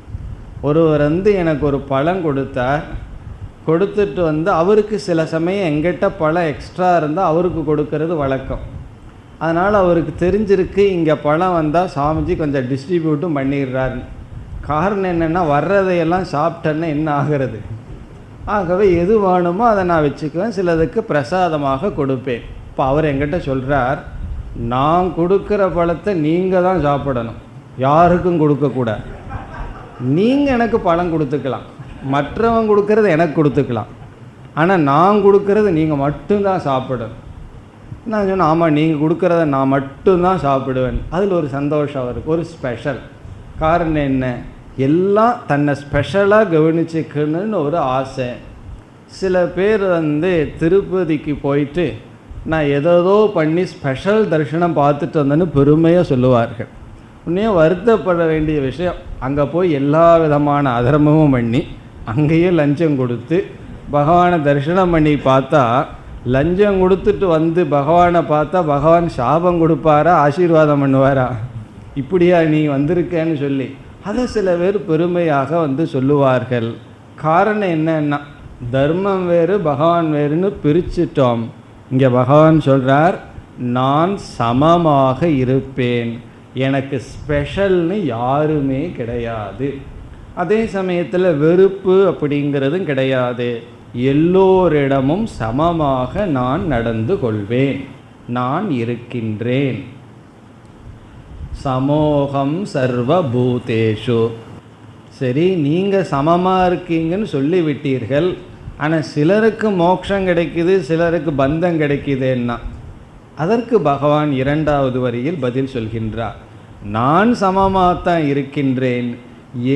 ஒருவர் எனக்கு ஒரு பழம் கொடுத்தார், கொடுத்துட்டு அவருக்கு சில சமயம் எங்கிட்ட பழம் எக்ஸ்ட்ரா இருந்தால் அவருக்கு கொடுக்கறது வழக்கம். அதனால் அவருக்கு தெரிஞ்சிருக்கு இங்கே பழம் வந்தால் சாமிஜி கொஞ்சம் டிஸ்ட்ரிபியூட்டும் பண்ணிடுறாருன்னு. காரணம் என்னென்னா, வர்றதையெல்லாம் சாப்பிட்டேன்னா என்ன ஆகிறது? ஆகவே எது வேணுமோ அதை நான் வச்சுக்குவேன், சிலதுக்கு பிரசாதமாக கொடுப்பேன். இப்போ அவர் என்கிட்ட சொல்கிறார், நான் கொடுக்குற பழத்தை நீங்கள் தான் சாப்பிடணும், யாருக்கும் கொடுக்கக்கூடாது. நீங்கள் எனக்கு பழம் கொடுத்துக்கலாம், மற்றவங்க கொடுக்கறது எனக்கு கொடுத்துக்கலாம், ஆனால் நான் கொடுக்கறது நீங்கள் மட்டும்தான் சாப்பிடணும். நான் சொன்னேன், ஆமாம் நீங்கள் கொடுக்குறத நான் மட்டும்தான் சாப்பிடுவேன். அதில் ஒரு சந்தோஷம் அவருக்கு, ஒரு ஸ்பெஷல். காரணம் என்ன? எல்லாம் தன்னை ஸ்பெஷலாக கவனிச்சுக்கணுன்னு ஒரு ஆசை. சில பேர் திருப்பதிக்கு போயிட்டு நான் ஏதோ பண்ணி ஸ்பெஷல் தரிசனம் பார்த்துட்டு வந்தேன்னு பெருமையாக சொல்லுவார்கள். உடனே வருத்தப்பட வேண்டிய விஷயம், அங்கே போய் எல்லா விதமான அதர்மமும் பண்ணி அங்கேயும் லஞ்சம் கொடுத்து பகவானை தரிசனம் பண்ணி பார்த்தா, லஞ்சம் கொடுத்துட்டு பகவானை பார்த்தா பகவான் சாபம் கொடுப்பாரா ஆசீர்வாதம் பண்ணுவாரா? இப்படியா நீ வந்திருக்கேன்னு சொல்லி அதை சில பேர் பெருமையாக சொல்லுவார்கள். காரணம் என்னன்னா, தர்மம் வேறு பகவான் வேறுன்னு பிரிச்சிட்டோம். இங்கே பகவான் சொல்கிறார், நான் சமமாக இருப்பேன், எனக்கு ஸ்பெஷல்னு யாருமே கிடையாது. அதே சமயத்தில் வெறுப்பு அப்படிங்கிறதும் கிடையாது. எல்லோரிடமும் சமமாக நான் நடந்து கொள்வேன், நான் இருக்கின்றேன். சமோகம் சர்வபூதேஷு. சரி, நீங்கள் சமமாக இருக்கீங்கன்னு சொல்லிவிட்டீர்கள், ஆனால் சிலருக்கு மோட்சம் கிடைக்குது, சிலருக்கு பந்தம் கிடைக்குதுன்னா அதற்கு பகவான் இரண்டாவது வரியில் பதில் சொல்கின்றார். நான் சமமாகத்தான் இருக்கின்றேன்,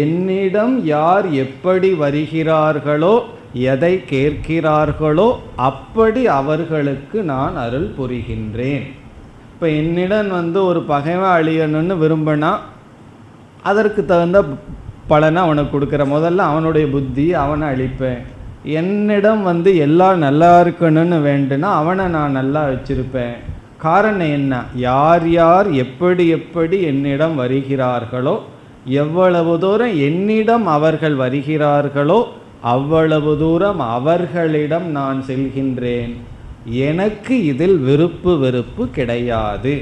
என்னிடம் யார் எப்படி வருகிறார்களோ எதை கேட்கிறார்களோ அப்படி அவர்களுக்கு நான் அருள் புரிகின்றேன். இப்போ என்னிடம் ஒரு பகைவன் அழியணும்னு விரும்பினா அதற்கு தகுந்த பலனை அவனுக்கு கொடுக்குற. முதல்ல அவனுடைய புத்தி, அவனை அழிப்பேன். என்னிடம் எல்லாம் நல்லா இருக்கணும்னு வேண்டுனா அவனை நான் நல்லா வச்சிருப்பேன். காரணம் என்ன? யார் யார் எப்படி எப்படி என்னிடம் வருகிறார்களோ, எவ்வளவு தூரம் என்னிடம் அவர்கள் வருகிறார்களோ அவ்வளவு தூரம் அவர்களிடம் நான் செல்கின்றேன். எனக்கு இதில் விருப்பு வெறுப்பு கிடையாது.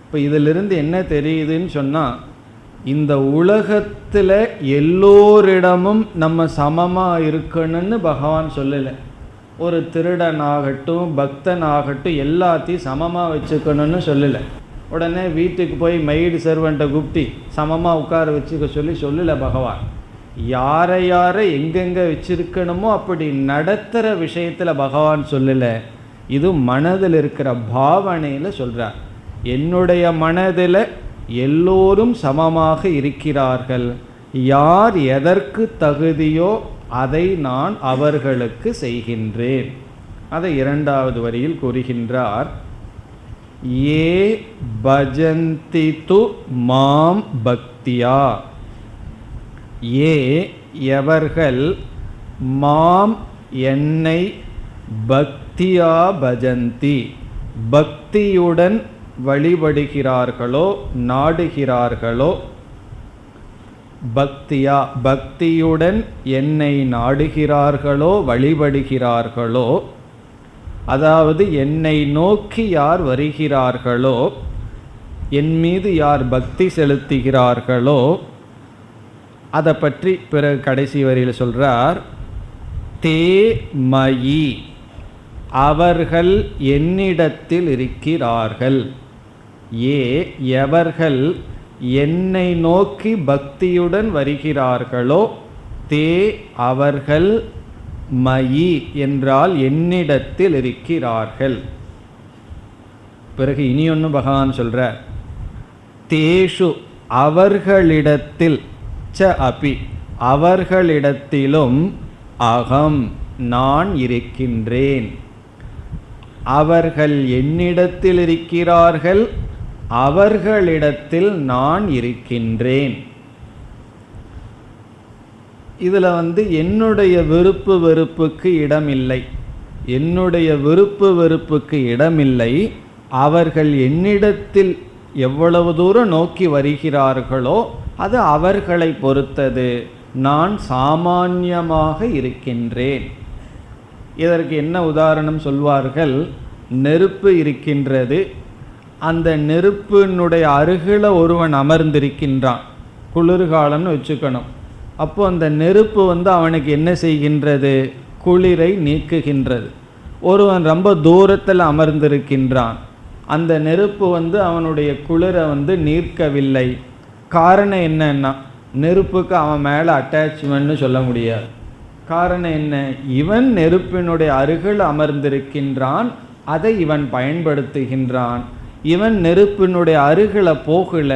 இப்போ இதிலிருந்து என்ன தெரியுதுன்னு சொன்னால், இந்த உலகத்தில் எல்லோரிடமும் நம்ம சமமாக இருக்கணும்னு பகவான் சொல்லலை. ஒரு திருடனாகட்டும் பக்தனாகட்டும் எல்லாத்தையும் சமமாக வச்சுக்கணும்னு சொல்லலை. உடனே வீட்டுக்கு போய் மெய்டு சர்வெண்ட்டை கூப்பிட்டு சமமாக உட்கார வச்சுக்க சொல்லலை பகவான். யாரை யாரை எங்கெங்கே வச்சிருக்கணுமோ அப்படி நடத்துகிற விஷயத்தில் பகவான் சொல்லலை. இது மனதில் இருக்கிற பாவனையில் சொல்கிறார். என்னுடைய மனதில் எல்லோரும் சமமாக இருக்கிறார்கள். யார் எதற்கு தகுதியோ அதை நான் அவர்களுக்கு செய்கின்றேன். அதை இரண்டாவது வரியில் கூறுகின்றார். ஏ பஜந்தி து மாம் பக்தியா. ஏ எவர்கள் மாம் என்னை பக்தியா பஜந்தி பக்தியுடன் வழிபடுகிறார்களோ நாடுகிறார்களோ, பக்தியா பக்தியுடன் என்னை நாடுகிறார்களோ வழிபடுகிறார்களோ, அதாவது என்னை நோக்கி யார் வருகிறார்களோ, என் மீது யார் பக்தி செலுத்துகிறார்களோ, அதை பற்றி பிறகு கடைசி வரியில் சொல்கிறார். தே மயி அவர்கள் என்னிடத்தில் இருக்கிறார்கள். ஏ எவர்கள் என்னை நோக்கி பக்தியுடன் வருகிறார்களோ, தே அவர்கள் மயி என்றால் என்னிடத்தில் இருக்கிறார்கள். பிறகு இனி ஒன்று பகவான் சொல்கிறார். தேஷு அவர்களிடத்தில், ச அபி அவர்களிடத்திலும், அகம் நான் இருக்கின்றேன். அவர்கள் என்னிடத்தில் இருக்கிறார்கள், அவர்களிடத்தில் நான் இருக்கின்றேன். இதில் என்னுடைய விருப்பு வெறுப்புக்கு இடமில்லை. என்னுடைய விருப்பு வெறுப்புக்கு இடமில்லை. அவர்கள் என்னிடத்தில் எவ்வளவு தூரம் நோக்கி வருகிறார்களோ அது அவர்களை பொறுத்தது. நான் சாமான்யமாக இருக்கின்றேன். இதற்கு என்ன உதாரணம் சொல்வார்கள்? நெருப்பு இருக்கின்றது. அந்த நெருப்பினுடைய அருகில் ஒருவன் அமர்ந்திருக்கின்றான். குளிர்காலம்னு வச்சுக்கணும். அப்போ அந்த நெருப்பு அவனுக்கு என்ன செய்கின்றது? குளிரை நீக்குகின்றது. ஒருவன் ரொம்ப தூரத்தில் அமர்ந்திருக்கின்றான். அந்த நெருப்பு அவனுடைய குளிரை நீர்க்கவில்லை. காரணம் என்னன்னா, நெருப்புக்கு அவன் மேலே அட்டாச்மெண்ட்னு சொல்ல முடியாது. காரணம் என்ன? இவன் நெருப்பினுடைய அருகில் அமர்ந்திருக்கின்றான், அதை இவன் பயன்படுத்துகின்றான். இவன் நெருப்பினுடைய அருகில் போகல,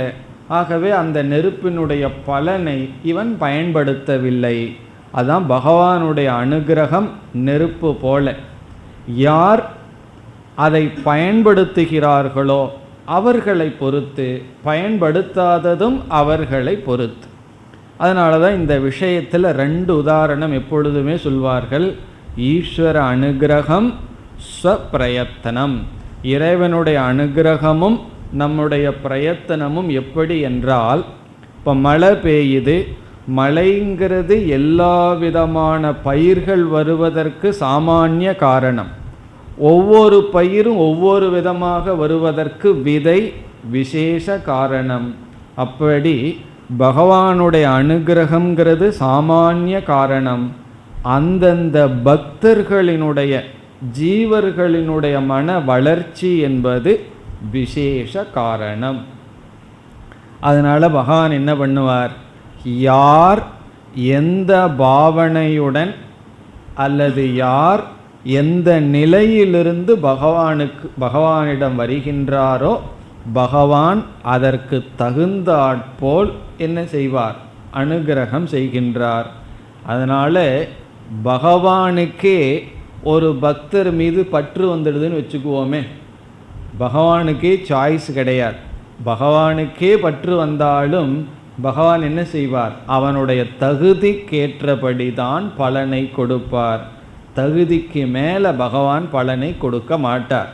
ஆகவே அந்த நெருப்பினுடைய பலனை இவன் பயன்படுத்தவில்லை. அதான் பகவானுடைய அனுகிரகம் நெருப்பு போல. யார் அதை பயன்படுத்துகிறார்களோ அவர்களை பொறுத்து, பயன்படுத்தாததும் அவர்களை பொறுத்து. அதனால தான் இந்த விஷயத்தில் 2 உதாரணம் எப்பொழுதுமே சொல்வார்கள். ஈஸ்வர அனுகிரகம், ஸ்வப்பிரயத்தனம். இறைவனுடைய அனுகிரகமும் நம்முடைய பிரயத்தனமும் எப்படி என்றால், இப்போ மழை பெய்யுது. மழைங்கிறது எல்லா விதமான பயிர்கள் வருவதற்கு சாமானிய காரணம். ஒவ்வொரு பயிரும் ஒவ்வொரு விதமாக வருவதற்கு விதை விசேஷ காரணம். அப்படி பகவானுடைய அனுகிரகங்கிறது சாமானிய காரணம். அந்தந்த பக்தர்களினுடைய ஜீவர்களினுடைய மன வளர்ச்சி என்பது விசேஷ காரணம். அதனால் பகவான் என்ன பண்ணுவார்? யார் எந்த பாவனையுடன் அல்லது யார் எந்த நிலையிலிருந்து பகவானிடம் வருகின்றாரோ பகவான் அதற்கு தகுந்தாற்போல் என்ன செய்வார்? அனுகிரகம் செய்கின்றார். அதனால் பகவானுக்கே ஒரு பக்தர் மீது பற்று வந்துடுதுன்னு வச்சுக்குவோமே. பகவானுக்கே சாய்ஸ் கிடையாது. பகவானுக்கே பற்று வந்தாலும் பகவான் என்ன செய்வார்? அவனுடைய தகுதிக்கேற்றபடி தான் பலனை கொடுப்பார். தகுதிக்கு மேலே பகவான் பலனை கொடுக்க மாட்டார்.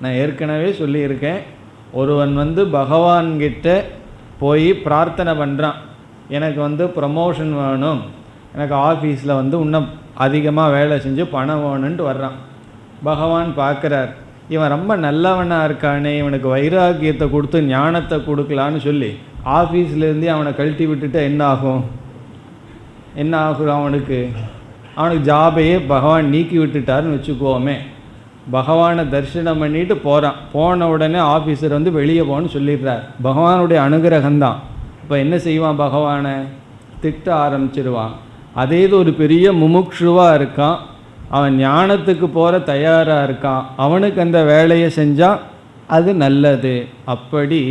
நான் ஏற்கனவே சொல்லியிருக்கேன், ஒருவன் பகவான்கிட்ட போய் பிரார்த்தனை பண்ணுறான், எனக்கு ப்ரமோஷன் வேணும், எனக்கு ஆஃபீஸில் இன்னும் அதிகமாக வேலை செஞ்சு பணம் வேணுன்ட்டு வர்றான். பகவான் பார்க்குறார், இவன் ரொம்ப நல்லவனாக இருக்கானே, இவனுக்கு வைராக்கியத்தை கொடுத்து ஞானத்தை கொடுக்கலான்னு சொல்லி ஆஃபீஸ்லேருந்தே அவனை கழட்டி விட்டுட்டு என்ன ஆகும்? அவனுக்கு ஜாபையே பகவான் நீக்கி விட்டுட்டாருன்னு வச்சுக்குவோமே. பகவானை தரிசனம் பண்ணிட்டு போகிறான், போன உடனே ஆஃபீஸர் வெளியே போன்னு சொல்லிடுறார். பகவானுடைய அனுகிரகம்தான். இப்போ என்ன செய்வான்? பகவானை திட்ட ஆரம்பிச்சிடுவான். அதே இது ஒரு பெரிய முமுட்சுவாக இருக்கான், அவன் ஞானத்துக்கு போகிற தயாராக இருக்கான், அவனுக்கு அந்த வேலையை செஞ்சால் அது நல்லது. அப்படி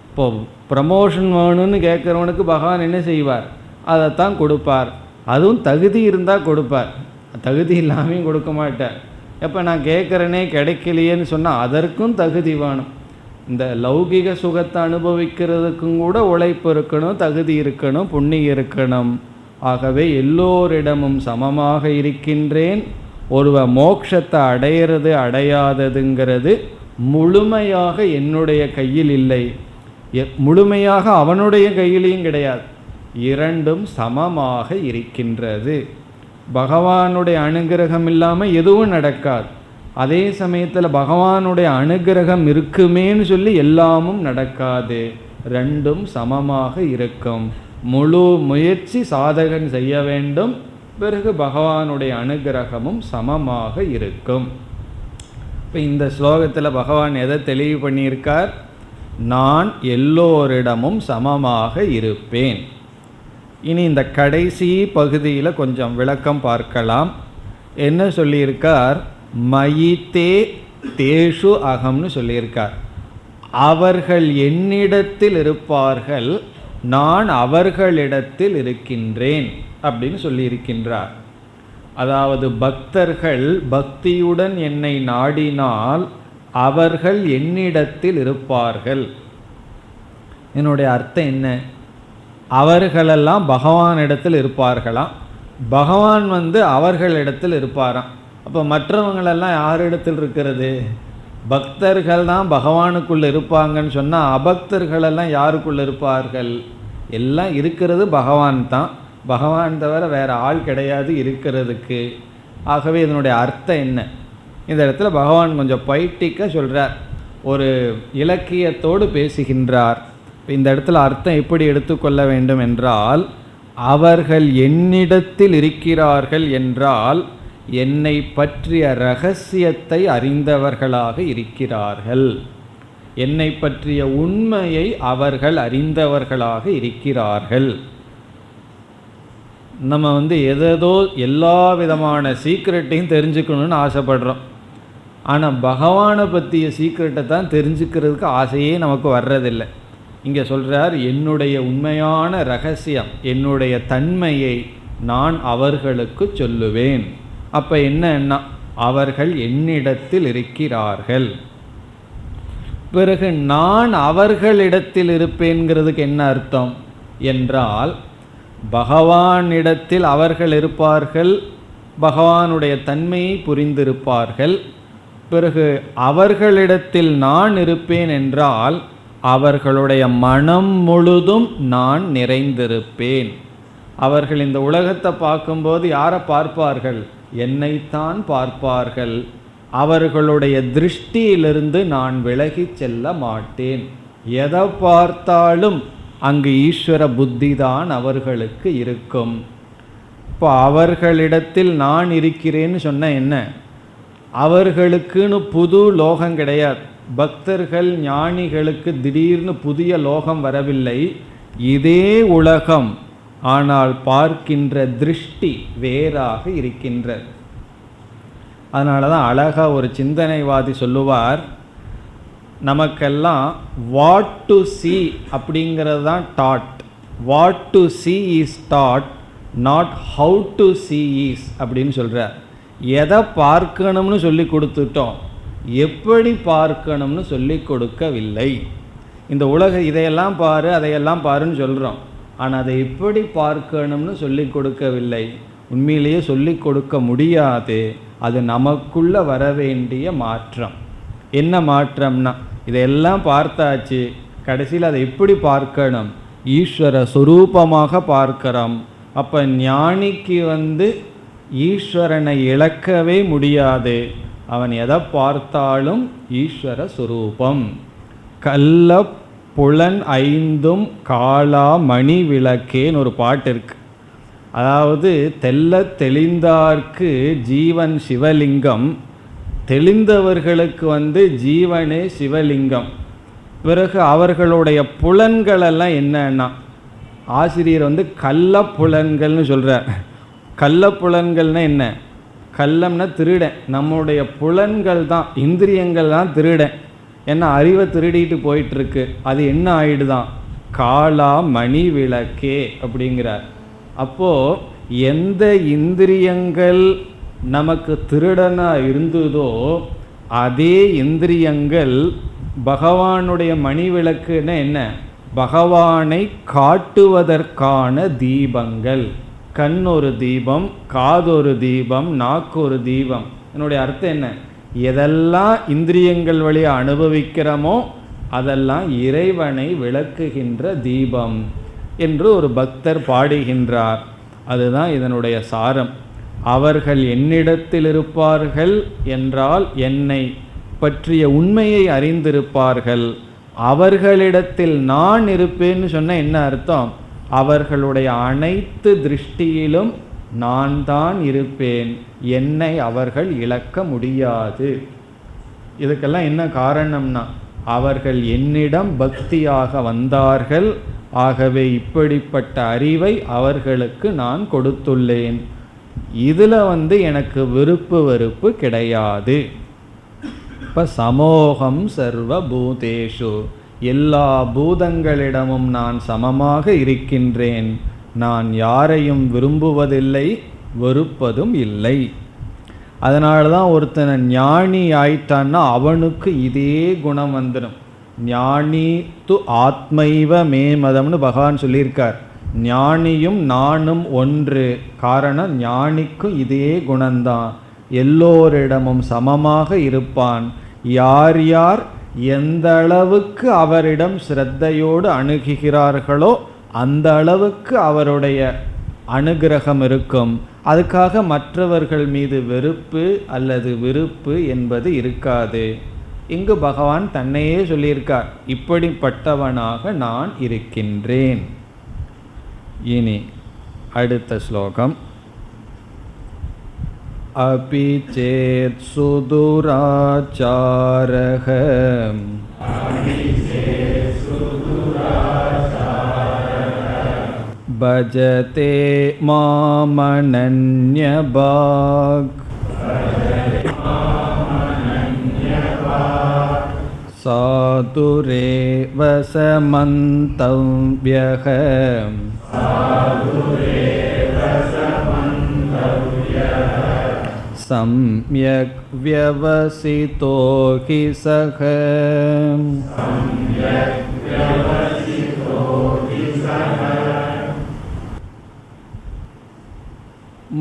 இப்போ ப்ரமோஷன் வேணும்னு கேட்குறவனுக்கு பகவான் என்ன செய்வார்? அதைத்தான் கொடுப்பார். அதுவும் தகுதி இருந்தால் கொடுப்பார், தகுதி இல்லாமையும் கொடுக்க மாட்டார். எப்போ நான் கேட்குறேனே கிடைக்கலையேன்னு சொன்னால் அதற்கும் தகுதி வேணும். இந்த லௌகிக சுகத்தை அனுபவிக்கிறதுக்கும் கூட உழைப்பு இருக்கணும், தகுதி இருக்கணும், புண்ணியம் இருக்கணும். ஆகவே எல்லோரிடமும் சமமாக இருக்கின்றேன். ஒருவன் மோட்சத்தை அடையிறது அடையாததுங்கிறது முழுமையாக என்னுடைய கையில் இல்லை, முழுமையாக அவனுடைய கையிலையும் கிடையாது. இரண்டும் சமமாக இருக்கின்றது. பகவானுடைய அனுகிரகம் இல்லாமல் எதுவும் நடக்காது. அதே சமயத்தில் பகவானுடைய அனுகிரகம் இருக்குமேன்னு சொல்லி எல்லாமும் நடக்காது. ரெண்டும் சமமாக இருக்கும். முழு முயற்சி சாதகன் செய்ய வேண்டும், பிறகு பகவானுடைய அனுகிரகமும் சமமாக இருக்கும். இப்போ இந்த ஸ்லோகத்தில் பகவான் எதை தெளிவு பண்ணியிருக்கார்? நான் எல்லோரிடமும் சமமாக இருப்பேன். இனி இந்த கடைசி பகுதியில் கொஞ்சம் விளக்கம் பார்க்கலாம். என்ன சொல்லியிருக்கார்? மயித்தே தேஷு அகம்னு சொல்லியிருக்கார். அவர்கள் என்னிடத்தில் இருப்பார்கள், நான் அவர்களிடத்தில் இருக்கின்றேன் அப்படின்னு சொல்லியிருக்கின்றார். அதாவது பக்தர்கள் பக்தியுடன் என்னை நாடினால் அவர்கள் என்னிடத்தில் இருப்பார்கள். என்னுடைய அர்த்தம் என்ன? அவர்களெல்லாம் பகவானிடத்தில் இருப்பார்களாம், பகவான் அவர்களிடத்தில் இருப்பாராம். அப்போ மற்றவங்களெல்லாம் யாரிடத்தில் இருக்கிறது? பக்தர்கள் தான் பகவானுக்குள்ளே இருப்பாங்கன்னு சொன்னால் அபக்தர்களெல்லாம் யாருக்குள்ளே இருப்பார்கள்? எல்லாம் இருக்கிறது பகவான் தான், பகவான் தவிர வேறு ஆள் கிடையாது இருக்கிறதுக்கு. ஆகவே இதனுடைய அர்த்தம் என்ன? இந்த இடத்துல பகவான் கொஞ்சம் பைட்டிக்காக சொல்கிறார், ஒரு இலக்கியத்தோடு பேசுகின்றார். இந்த இடத்துல அர்த்தம் எப்படி எடுத்துக்கொள்ள வேண்டும் என்றால், அவர்கள் என்னிடத்தில் இருக்கிறார்கள் என்றால் என்னை பற்றிய இரகசியத்தை அறிந்தவர்களாக இருக்கிறார்கள், என்னை பற்றிய உண்மையை அவர்கள் அறிந்தவர்களாக இருக்கிறார்கள். நம்ம ஏதேதோ எல்லா விதமான சீக்ரெட்டையும் தெரிஞ்சுக்கணும்னு ஆசைப்படுறோம். ஆனால் பகவானை பற்றிய சீக்ரெட்டை தான் தெரிஞ்சுக்கிறதுக்கு ஆசையே நமக்கு வர்றதில்லை. இங்கே சொல்கிறார், என்னுடைய உண்மையான இரகசியம், என்னுடைய தன்மையை நான் அவர்களுக்கு சொல்லுவேன். அப்போ என்ன? அவர்கள் என்னிடத்தில் இருக்கிறார்கள். பிறகு நான் அவர்களிடத்தில் இருப்பேன்கிறதுக்கு என்ன அர்த்தம் என்றால், பகவானிடத்தில் அவர்கள் இருப்பார்கள், பகவானுடைய தன்மையை புரிந்திருப்பார்கள். பிறகு அவர்களிடத்தில் நான் இருப்பேன் என்றால் அவர்களுடைய மனம் முழுதும் நான் நிறைந்திருப்பேன். அவர்கள் இந்த உலகத்தை பார்க்கும்போது யாரை பார்ப்பார்கள்? என்னைத்தான் பார்ப்பார்கள். அவர்களுடைய திருஷ்டியிலிருந்து நான் விலகி செல்ல மாட்டேன். எதை பார்த்தாலும் அங்கு ஈஸ்வர புத்தி தான் அவர்களுக்கு இருக்கும். இப்போ அவர்களிடத்தில் நான் இருக்கிறேன்னு சொன்ன என்ன? அவர்களுக்குன்னு புது லோகம் கிடையாது. பக்தர்கள் ஞானிகளுக்கு திடீர்னு புதிய லோகம் வரவில்லை, இதே உலகம். ஆனால் பார்க்கின்ற திருஷ்டி வேறாக இருக்கின்றது. அதனால தான் அழகாக ஒரு சிந்தனைவாதி சொல்லுவார், நமக்கெல்லாம் வாட் டு see அப்படிங்கிறது தான் dot. What to see is dot, not how to see is அப்படின்னு சொல்கிறார். எதை பார்க்கணும்னு சொல்லி கொடுத்துட்டோம், எப்படி பார்க்கணும்னு சொல்லி கொடுக்கவில்லை. இந்த உலக இதையெல்லாம் பாரு அதையெல்லாம் பாருன்னு சொல்கிறோம், ஆனால் அதை எப்படி பார்க்கணும்னு சொல்லி கொடுக்கவில்லை. உண்மையிலேயே சொல்லி கொடுக்க முடியாது. அது நமக்குள்ள வர வேண்டிய மாற்றம். என்ன மாற்றம்னா, இதையெல்லாம் பார்த்தாச்சு, கடைசியில் அதை எப்படி பார்க்கணும்? ஈஸ்வர சுரூபமாக பார்க்கிறோம். அப்போ ஞானிக்கு ஈஸ்வரனை இழக்கவே முடியாது. அவன் எதை பார்த்தாலும் ஈஸ்வர சுரூபம். கல்ல புலன் ஐந்தும் காளா மணி விளக்கேன்னு ஒரு பாட்டு இருக்கு. அதாவது தெல்ல தெளிந்தார்க்கு ஜீவன் சிவலிங்கம், தெளிந்தவர்களுக்கு ஜீவனே சிவலிங்கம். பிறகு அவர்களுடைய புலன்களெல்லாம் என்னன்னா, ஆசிரியர் கள்ள புலன்கள்னு சொல்கிறார். கள்ள புலன்கள்னா என்ன? கள்ளம்னா திருடன். நம்முடைய புலன்கள் தான், இந்திரியங்கள் தான் திருடன். ஏன்னா அறிவை திருடிட்டு போயிட்டுருக்கு. அது என்ன ஆயிடுதான்? காளா மணி விளக்கே அப்படிங்கிறார். அப்போது எந்த இந்திரியங்கள் நமக்கு திருடனாக இருந்ததோ அதே இந்திரியங்கள் பகவானுடைய மணி விளக்குன்னா என்ன? பகவானை காட்டுவதற்கான தீபங்கள். கண் ஒரு தீபம், காது ஒரு தீபம், நாக்கு ஒரு தீபம். என்னுடைய அர்த்தம் என்ன? எதெல்லாம் இந்திரியங்கள் வழியாக அனுபவிக்கிறோமோ அதெல்லாம் இறைவனை விளக்குகின்ற தீபம் என்று ஒரு பக்தர் பாடுகின்றார். அதுதான் இதனுடைய சாரம். அவர்கள் என்னிடத்தில் இருப்பார்கள் என்றால் என்னை பற்றிய உண்மையை அறிந்திருப்பார்கள். அவர்களிடத்தில் நான் இருப்பேன்னு சொன்ன என்ன அர்த்தம்? அவர்களுடைய அனைத்து திருஷ்டியிலும் நான் தான் இருப்பேன். என்னை அவர்கள் இழக்க முடியாது. இதுக்கெல்லாம் என்ன காரணம்னா, அவர்கள் என்னிடம் பக்தியாக வந்தார்கள். ஆகவே இப்படிப்பட்ட அறிவை அவர்களுக்கு நான் கொடுத்துள்ளேன். இதில் எனக்கு விருப்பு வெறுப்பு கிடையாது. இப்போ சமோகம் சர்வபூதேஷு, எல்லா பூதங்களிடமும் நான் சமமாக இருக்கின்றேன். நான் யாரையும் விரும்புவதில்லை, வெறுப்பதும் இல்லை. அதனால தான் ஒருத்தனை ஞானி ஆயிட்டான்னா அவனுக்கு இதே குணம் வந்துடும். ஞானி து ஆத்மைவ மே மதம்னு பகவான் சொல்லியிருக்கார். ஞானியும் நானும் ஒன்று. காரணம், ஞானிக்கும் இதே குணம்தான். எல்லோரிடமும் சமமாக இருப்பான். யார் யார் எந்த அளவுக்கு அவரிடம் ஸ்ரத்தையோடு அணுகுகிறார்களோ அந்த அளவுக்கு அவருடைய அனுகிரகம் இருக்கும். அதுக்காக மற்றவர்கள் மீது வெறுப்பு அல்லது விருப்பு என்பது இருக்காது. இங்கு பகவான் தன்னையே சொல்லியிருக்கார், இப்படிப்பட்டவனாக நான் இருக்கின்றேன். இனி அடுத்த ஸ்லோகம். அபி சேத் சுதுராச்சாரஹ பஜதே மாமனன்யபாக் சாதுரேவ சமந்தவ்யஹ சம்யக் வ்யவசிதோ ஹி சக.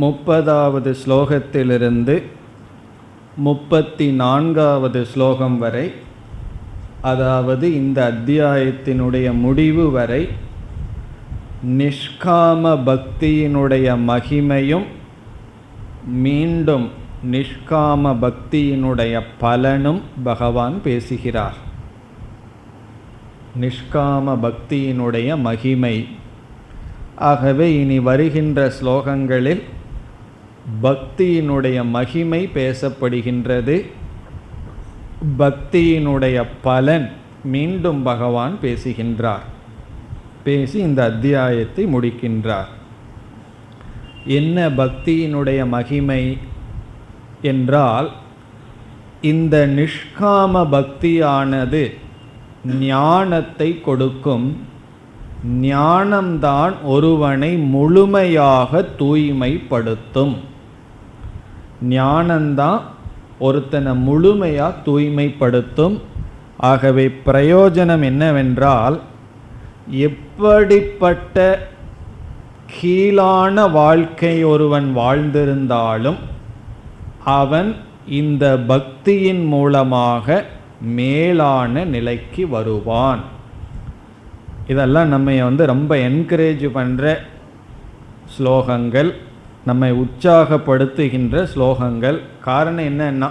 30வது ஸ்லோகத்திலிருந்து 34வது ஸ்லோகம் வரை, அதாவது இந்த அத்தியாயத்தினுடைய முடிவு வரை நிஷ்காம பக்தியினுடைய மகிமையும் மீண்டும் நிஷ்காம பக்தியினுடைய பலனும் பகவான் பேசுகிறார். நிஷ்காம பக்தியினுடைய மகிமை. ஆகவே இனி வருகின்ற ஸ்லோகங்களில் பக்தியினுடைய மகிமை பேசப்படுகின்றது. பக்தியினுடைய பலன் மீண்டும் பகவான் பேசுகின்றார். பேசி இந்த அத்தியாயத்தை முடிக்கின்றார். என்ன பக்தியினுடைய மகிமை என்றால், இந்த நிஷ்காம பக்தியானது ஞானத்தை கொடுக்கும். ஞானம்தான் ஒருவனை முழுமையாக தூய்மைப்படுத்தும். ஞானம்தான் ஒருத்தனை முழுமையாக தூய்மைப்படுத்தும். ஆகவே பிரயோஜனம் என்னவென்றால், எப்படிப்பட்ட கீழான வாழ்க்கை ஒருவன் வாழ்ந்திருந்தாலும் அவன் இந்த பக்தியின் மூலமாக மேலான நிலைக்கு வருவான். இதெல்லாம் நம்ம ரொம்ப என்கரேஜ் பண்ணுற ஸ்லோகங்கள், நம்மை உற்சாகப்படுத்துகின்ற ஸ்லோகங்கள். காரணம் என்னன்னா,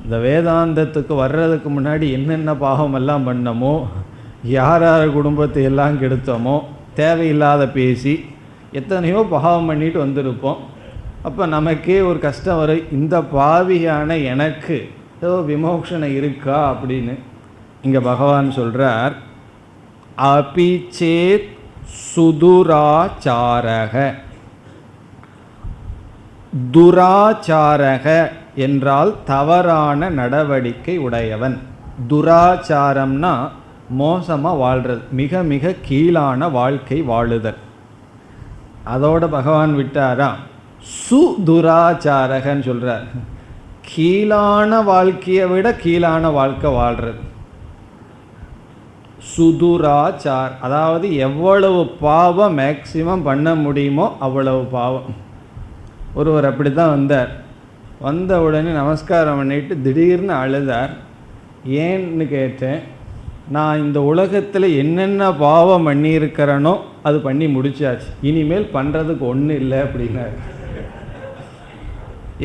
இந்த வேதாந்தத்துக்கு வர்றதுக்கு முன்னாடி என்னென்ன பாவமெல்லாம் பண்ணமோ, யார் குடும்பத்தை எல்லாம் கெடுத்தோமோ, தேவையில்லாத பேசி எத்தனையோ பாவம் பண்ணிட்டு வந்திருப்போம். அப்போ நமக்கே ஒரு கஷ்டம் வரும், இந்த பாவியான எனக்கு ஏதோ விமோக்ஷனம் இருக்கா அப்படின்னு. இங்கே பகவான் சொல்கிறார், அபிச்சேத் சுதுராச்சாரக. துராச்சாரக என்றால் தவறான நடவடிக்கை உடையவன். துராச்சாரம்னா மோசமாக வாழ்கிறது, மிக மிக கீழான வாழ்க்கை வாழுதல். அதோட பகவான் விட்டாரா, சுதுராச்சாரகன்னு சொல்கிறார். கீழான வாழ்க்கையை விட கீழான வாழ்க்கை வாழ்கிறது. சுதுராச்சார் அதாவது எவ்வளவு பாவம் மேக்சிமம் பண்ண முடியுமோ அவ்வளவு பாவம். ஒருவர் அப்படி தான் வந்தார். வந்த உடனே நமஸ்காரம் பண்ணிட்டு திடீர்னு அழுதார். ஏன்னு கேட்டேன். நான் இந்த உலகத்தில் என்னென்ன பாவம் பண்ணியிருக்கிறேனோ அது பண்ணி முடிச்சாச்சு, இனிமேல் பண்ணுறதுக்கு ஒன்றும் இல்லை அப்படின்னாரு.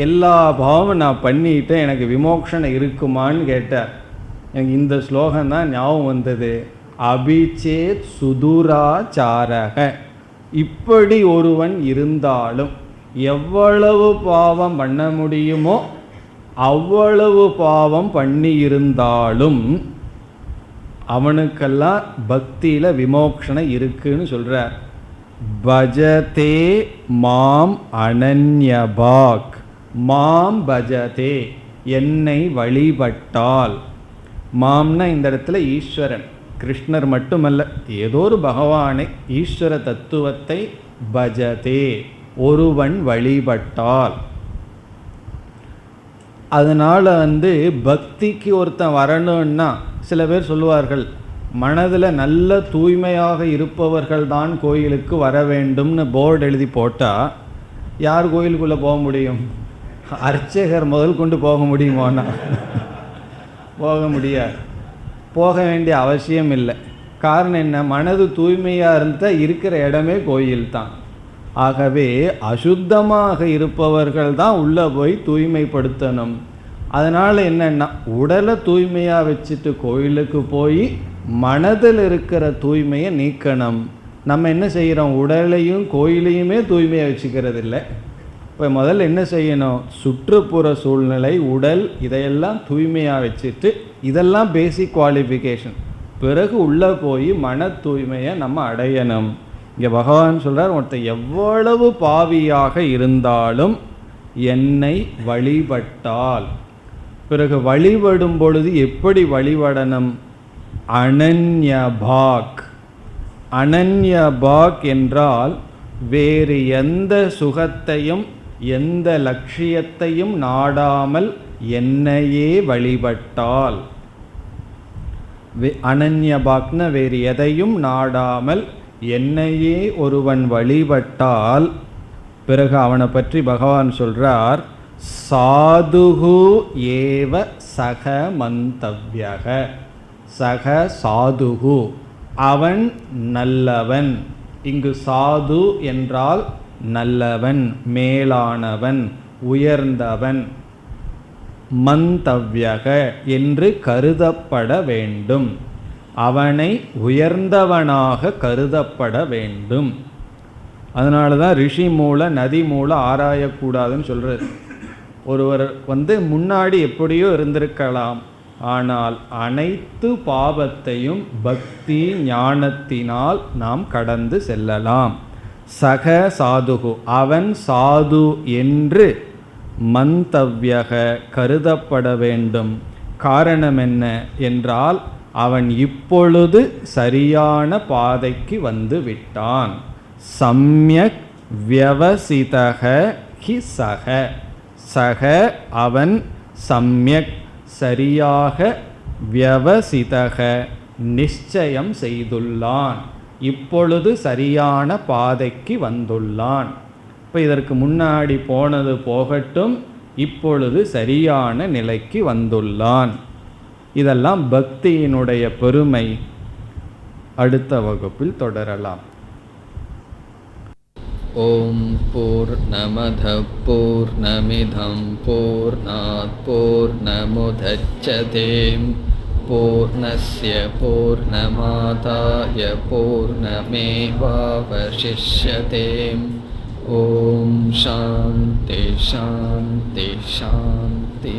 எல்லா பாவமும் நான் பண்ணிட்டேன், எனக்கு விமோக்ஷனம் இருக்குமான்னு கேட்டார். எனக்கு இந்த ஸ்லோகம் தான் ஞாபகம் வந்தது. அபிச்சேத் சுதுராச்சாரக. இப்படி ஒருவன் இருந்தாலும் எவ்வளவு பாவம் பண்ண முடியுமோ அவ்வளவு பாவம் பண்ணியிருந்தாலும் அவனுக்கெல்லாம் பக்தியில் விமோக்ஷனம் இருக்குன்னு சொல்கிறார். பஜதே மாம் அனன்யபாக். மாம் பஜதே, என்னை வழிபட்டால். மாம்னா இந்த இடத்துல ஈஸ்வரன், கிருஷ்ணர் மட்டுமல்ல, ஏதோ ஒரு பகவானை, ஈஸ்வர தத்துவத்தை பஜதே ஒருவன் வழிபட்டால். அதனால் பக்திக்கு ஒருத்தன் வரணுன்னா சில பேர் சொல்லுவார்கள், மனதில் நல்ல தூய்மையாக இருப்பவர்கள் தான் கோயிலுக்கு வர வேண்டும்னு போர்டு எழுதி போட்டால் யார் கோயிலுக்குள்ளே போக முடியும்? அர்ச்சகர் முதல் கொண்டு போக முடியுமானா? போக முடியாது. போக வேண்டிய அவசியம் இல்லை. காரணம் என்ன? மனது தூய்மையாக இருந்தால் இருக்கிற இடமே கோயில் தான். ஆகவே அசுத்தமாக இருப்பவர்கள் தான் உள்ளே போய் தூய்மைப்படுத்தணும். அதனால் என்னென்னா, உடலை தூய்மையாக வச்சுட்டு கோயிலுக்கு போய் மனதில் இருக்கிற தூய்மையை நீக்கணும். நம்ம என்ன செய்கிறோம்? உடலையும் கோயிலையுமே தூய்மையாக வச்சுக்கிறது இல்லை. இப்போ முதல்ல என்ன செய்யணும்? சுற்றுப்புற சூழ்நிலை, உடல், இதையெல்லாம் தூய்மையாக வச்சுட்டு, இதெல்லாம் பேசிக் குவாலிஃபிகேஷன். பிறகு உள்ளே போய் மன தூய்மையை நம்ம அடையணும். இங்கே பகவான் சொல்கிறார், ஒருத்தர் எவ்வளவு பாவியாக இருந்தாலும் என்னை வழிபட்டால். பிறகு வழிபடும் பொழுது எப்படி வழிபடணும்? அனன்யபாக். அனன்யபாக் என்றால் வேறு எந்த சுகத்தையும் எந்த லட்சியத்தையும் நாடாமல் என்னையே வழிபட்டால். அனன்யபாக்ன வேறு எதையும் நாடாமல் என்னையே ஒருவன் வழிபட்டால், பிறகு அவனை பற்றி பகவான் சொல்றார், சாதுகு ஏவ சக மந்தவ்யக. சக சாதுகு, அவன் நல்லவன். இங்கு சாது என்றால் நல்லவன், மேலானவன், உயர்ந்தவன். மந்தவ்யக என்று கருதப்பட வேண்டும். அவனை உயர்ந்தவனாக கருதப்பட வேண்டும். அதனால தான் ரிஷி மூல நதி மூல ஆராயக்கூடாதுன்னு சொல்கிறது. ஒருவர் முன்னாடி எப்படியோ இருந்திருக்கலாம், ஆனால் அனைத்து பாவத்தையும் பக்தி ஞானத்தினால் நாம் கடந்து செல்லலாம். சக சாதுகு, அவன் சாது என்று மந்தவ்யக கருதப்பட வேண்டும். காரணம் என்ன என்றால், அவன் இப்பொழுது சரியான பாதைக்கு வந்து விட்டான். சம்யக் வியவசிதக ஹி சக. சக அவன், சம்யக் சரியாக, வியவசிதக நிச்சயம் செய்துள்ளான், இப்பொழுது சரியான பாதைக்கு வந்துள்ளான். இப்போ இதற்கு முன்னாடி போனது போகட்டும், இப்பொழுது சரியான நிலைக்கு வந்துள்ளான். இதெல்லாம் பக்தியினுடைய பெருமை. அடுத்த வகுப்பில் தொடரலாம். ஓம் பூர்ணமத பூர்ணமிதம் பூர்ணாத் பூர்ணமுதச்யதே பூர்ணஸ்ய பூர்ணமாதாய பூர்ணமேவாவசிஷ்யதே. ஓம் சாந்தி சாந்தி சாந்தி.